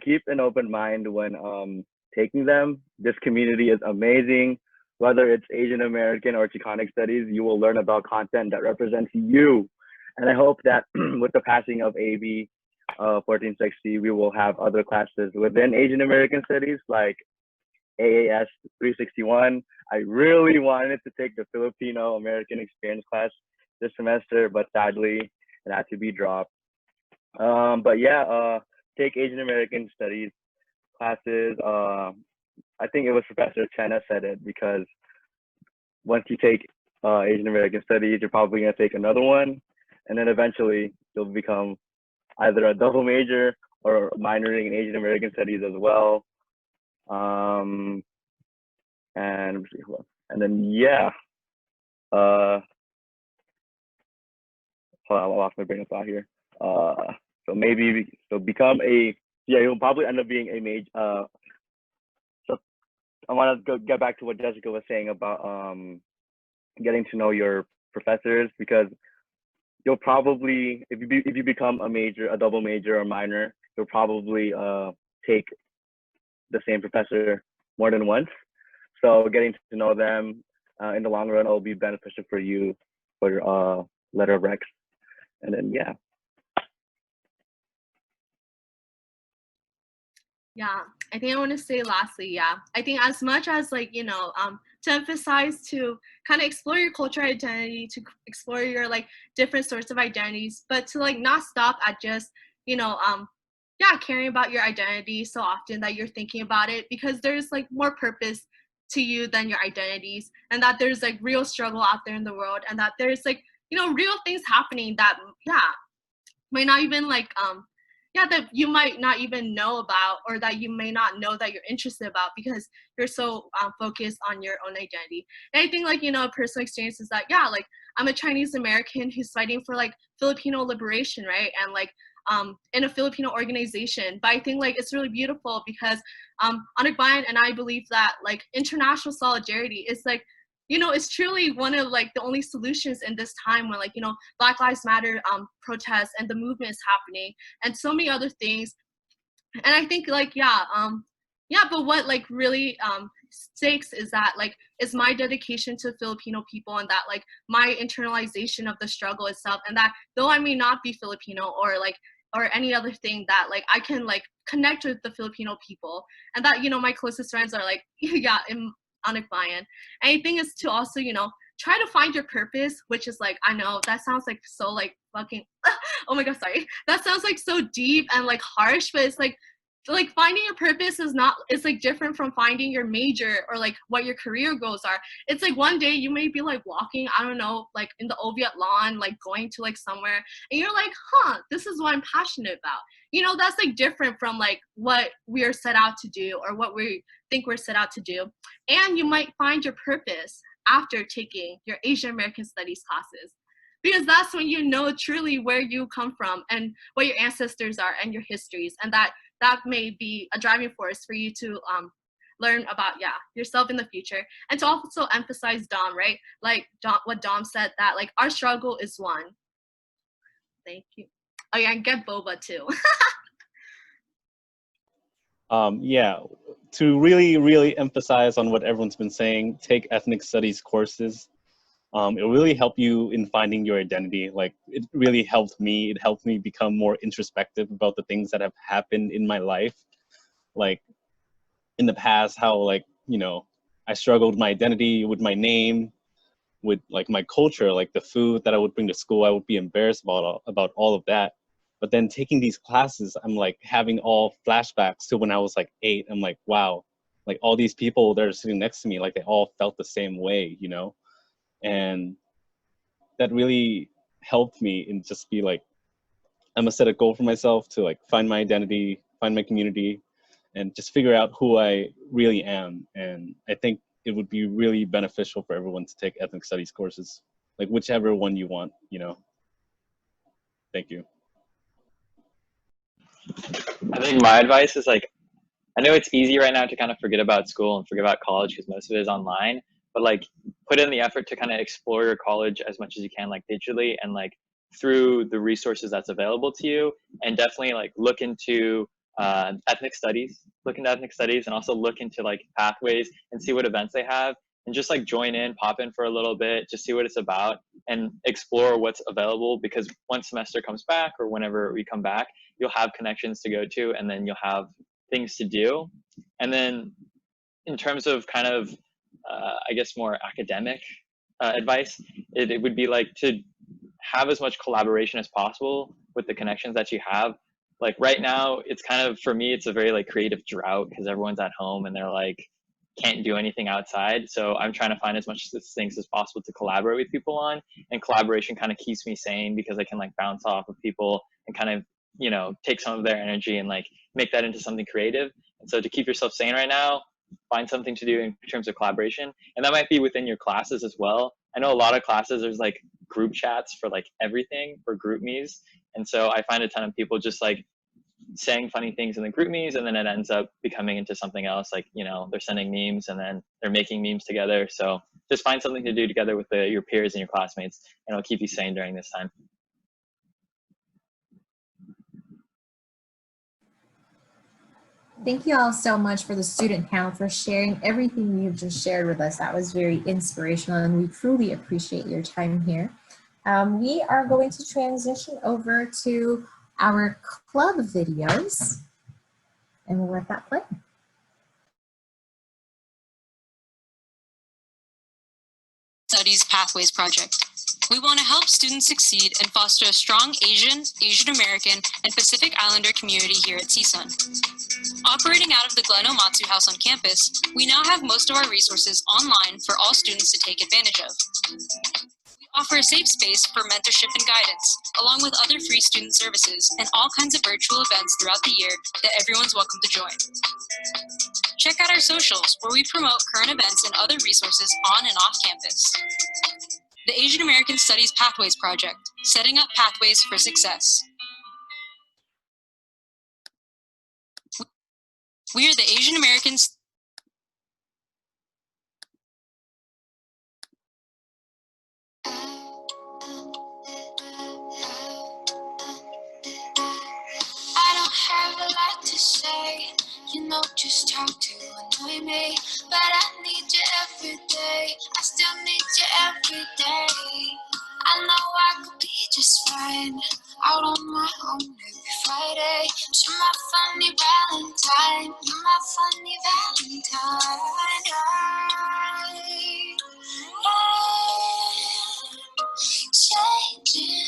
Keep an open mind when taking them. This community is amazing. Whether it's Asian American or Chicanic studies, you will learn about content that represents you. And I hope that with the passing of AB 1460, we will have other classes within Asian American studies like AAS 361. I really wanted to take the Filipino American experience class this semester, but sadly it had to be dropped. But yeah, take Asian American studies classes. I think it was Professor Chena said it, because once you take Asian American studies, you're probably gonna take another one, and then eventually you'll become either a double major or minoring in Asian American studies as well. And then yeah, hold on, I lost my brain of thought here. So maybe become a, yeah, you'll probably end up being a major. So I want to get back to what Jessica was saying about getting to know your professors, because you'll probably, if you become a major, a double major or minor, you'll probably take the same professor more than once. So getting to know them in the long run will be beneficial for you for your letter of recs. And then yeah. Yeah, I think I want to say lastly, yeah, I think as much as like, you know, to emphasize to kind of explore your cultural identity, to explore your like different sorts of identities, but to like not stop at just, you know, yeah, caring about your identity so often that you're thinking about it, because there's like more purpose to you than your identities, and that there's like real struggle out there in the world, and that there's like, you know, real things happening that, yeah, might not even like, yeah, that you might not even know about, or that you may not know that you're interested about, because you're so focused on your own identity. And I think like, you know, a personal experience is that, yeah, like I'm a Chinese American who's fighting for like Filipino liberation, right? And like in a Filipino organization. But I think like it's really beautiful because Anak Bayan and I believe that like international solidarity is like you know, it's truly one of like the only solutions in this time when, like, you know, Black Lives Matter protests and the movement is happening and so many other things. And I think like, yeah, but what like really stakes is that like is my dedication to Filipino people, and that like my internalization of the struggle itself, and that though I may not be Filipino or like or any other thing, that like I can like connect with the Filipino people, and that, you know, my closest friends are like yeah, in Anikbayan. And I think is to also, you know, try to find your purpose, which is like, I know that sounds like so like fucking oh my god, sorry, that sounds like so deep and like harsh, but it's like finding your purpose is not, it's like different from finding your major or like what your career goals are. It's like one day you may be like walking, I don't know, like in the Oviatt lawn, like going to like somewhere, and you're like, huh, this is what I'm passionate about. You know, that's like different from like what we are set out to do or what we think we're set out to do. And you might find your purpose after taking your Asian American Studies classes, because that's when you know truly where you come from and what your ancestors are and your histories, and that may be a driving force for you to learn about yourself in the future. And to also emphasize Dom, right? Like what Dom said, that like our struggle is one. Thank you. Oh yeah, and get boba too. Yeah, to really emphasize on what everyone's been saying, take ethnic studies courses. It will really help you in finding your identity. Like, it really helped me. It helped me become more introspective about the things that have happened in my life. Like, in the past, how, like, you know, I struggled with my identity, with my name, with, like, my culture, like the food that I would bring to school. I would be embarrassed about all of that. But then taking these classes, I'm, like, having all flashbacks to when I was, like, 8. I'm like, wow, like, all these people that are sitting next to me, like, they all felt the same way, you know? And that really helped me in just be like, I'm gonna set a goal for myself to like find my identity, find my community, and just figure out who I really am. And I think it would be really beneficial for everyone to take ethnic studies courses, like whichever one you want, you know. Thank you. I think my advice is like, I know it's easy right now to kind of forget about school and forget about college because most of it is online, but like put in the effort to kind of explore your college as much as you can, like digitally and like through the resources that's available to you. And definitely like look into ethnic studies, and also look into like pathways and see what events they have, and just like join in, pop in for a little bit, just see what it's about and explore what's available, because once semester comes back or whenever we come back, you'll have connections to go to, and then you'll have things to do. And then in terms of kind of, I guess, more academic advice, it would be like to have as much collaboration as possible with the connections that you have. Like right now, it's kind of, for me, it's a very like creative drought because everyone's at home and they're like, can't do anything outside. So I'm trying to find as much things as possible to collaborate with people on, and collaboration kind of keeps me sane because I can like bounce off of people and kind of, you know, take some of their energy and like make that into something creative. And so to keep yourself sane right now, find something to do in terms of collaboration. And that might be within your classes as well. I know a lot of classes, there's like group chats for like everything, for group me's. And so I find a ton of people just like saying funny things in the group me's, and then it ends up becoming into something else. Like, you know, they're sending memes and then they're making memes together. So just find something to do together with your peers and your classmates, and it'll keep you sane during this time. Thank you all so much for the student panel for sharing everything you've just shared with us. That was very inspirational, and we truly appreciate your time here. We are going to transition over to our club videos, and we'll let that play. Studies Pathways Project. We want to help students succeed and foster a strong Asian, Asian American, and Pacific Islander community here at CSUN. Operating out of the Glen Omatsu House on campus, we now have most of our resources online for all students to take advantage of. We offer a safe space for mentorship and guidance, along with other free student services and all kinds of virtual events throughout the year that everyone's welcome to join. Check out our socials, where we promote current events and other resources on and off campus. The Asian American Studies Pathways Project, setting up pathways for success. We are the Asian Americans. say, you know just how to annoy me, but I need you every day. I still need you every day. I know I could be just fine out on my own every Friday. You're my funny Valentine. You're my funny Valentine. Changing.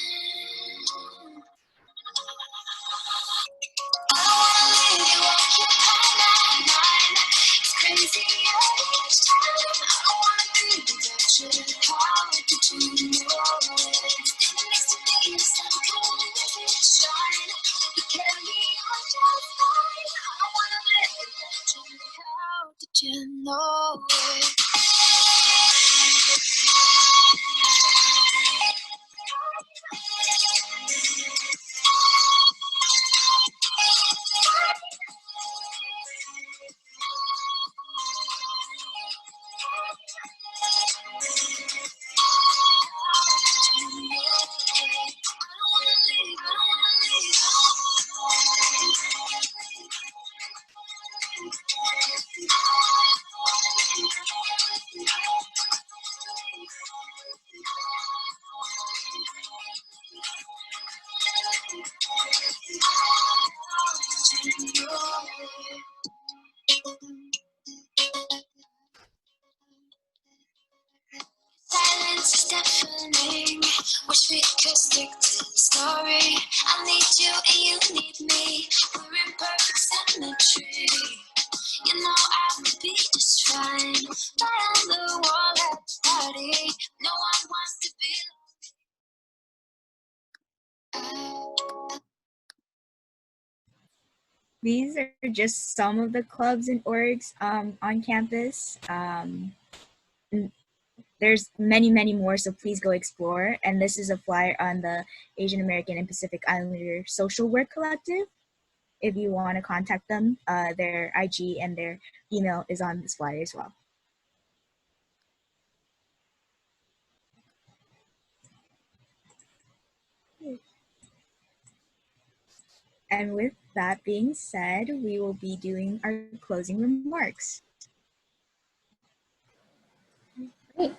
I don't wanna leave you occupied my mind. It's crazy each time. I wanna be without you. How did you know it? Standing next to me is some kind of shine. You carry me on just fine. I don't wanna live without you. How did you know it? Silence is deafening. Wish we could stick to the story. I need you and you need me. We're in perfect symmetry. You know I would be just fine. Fly on the wall at the party. No one wants to be. These are just some of the clubs and orgs on campus. There's many, many more, so please go explore. And this is a flyer on the Asian American and Pacific Islander Social Work Collective. If you want to contact them, their IG and their email is on this flyer as well. And with that being said, we will be doing our closing remarks. Great.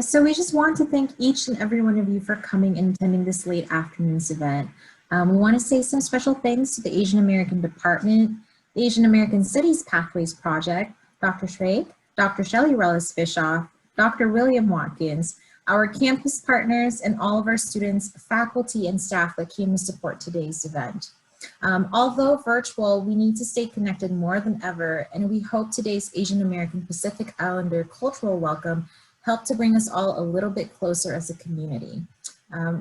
So we just want to thank each and every one of you for coming and attending this late afternoon's event. We want to say some special thanks to the Asian American Department, the Asian American Studies Pathways Project, Dr. Shrake, Dr. Shelley Rellis Bischoff, Dr. William Watkins, our campus partners, and all of our students, faculty, and staff that came to support today's event. Although virtual, we need to stay connected more than ever, and we hope today's Asian American Pacific Islander cultural welcome helped to bring us all a little bit closer as a community.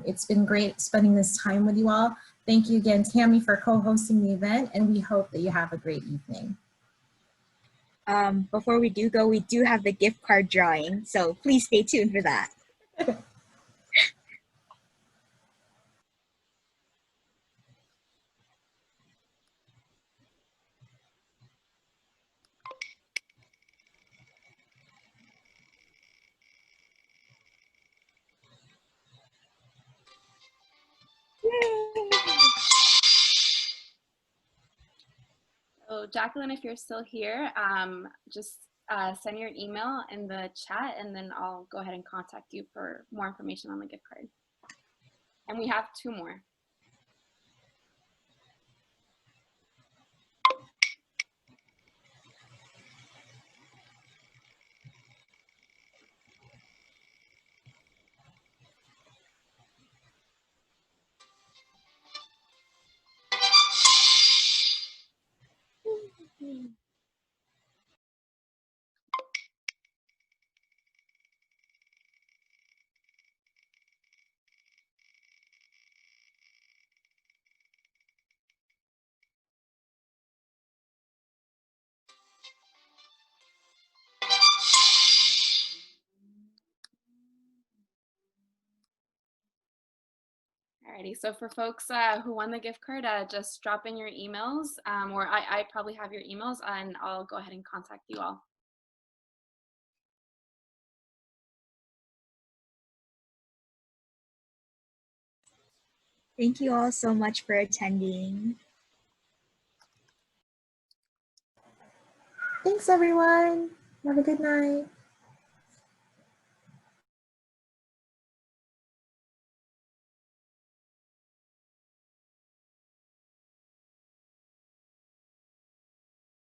It's been great spending this time with you all. Thank you again, Tammy, for co-hosting the event, and we hope that you have a great evening. Before we do go, we do have the gift card drawing, so please stay tuned for that. So Jacqueline, if you're still here, just send your email in the chat and then I'll go ahead and contact you for more information on the gift card. And we have 2 more. Alrighty, so for folks who won the gift card, just drop in your emails, or I probably have your emails, and I'll go ahead and contact you all. Thank you all so much for attending. Thanks, everyone. Have a good night.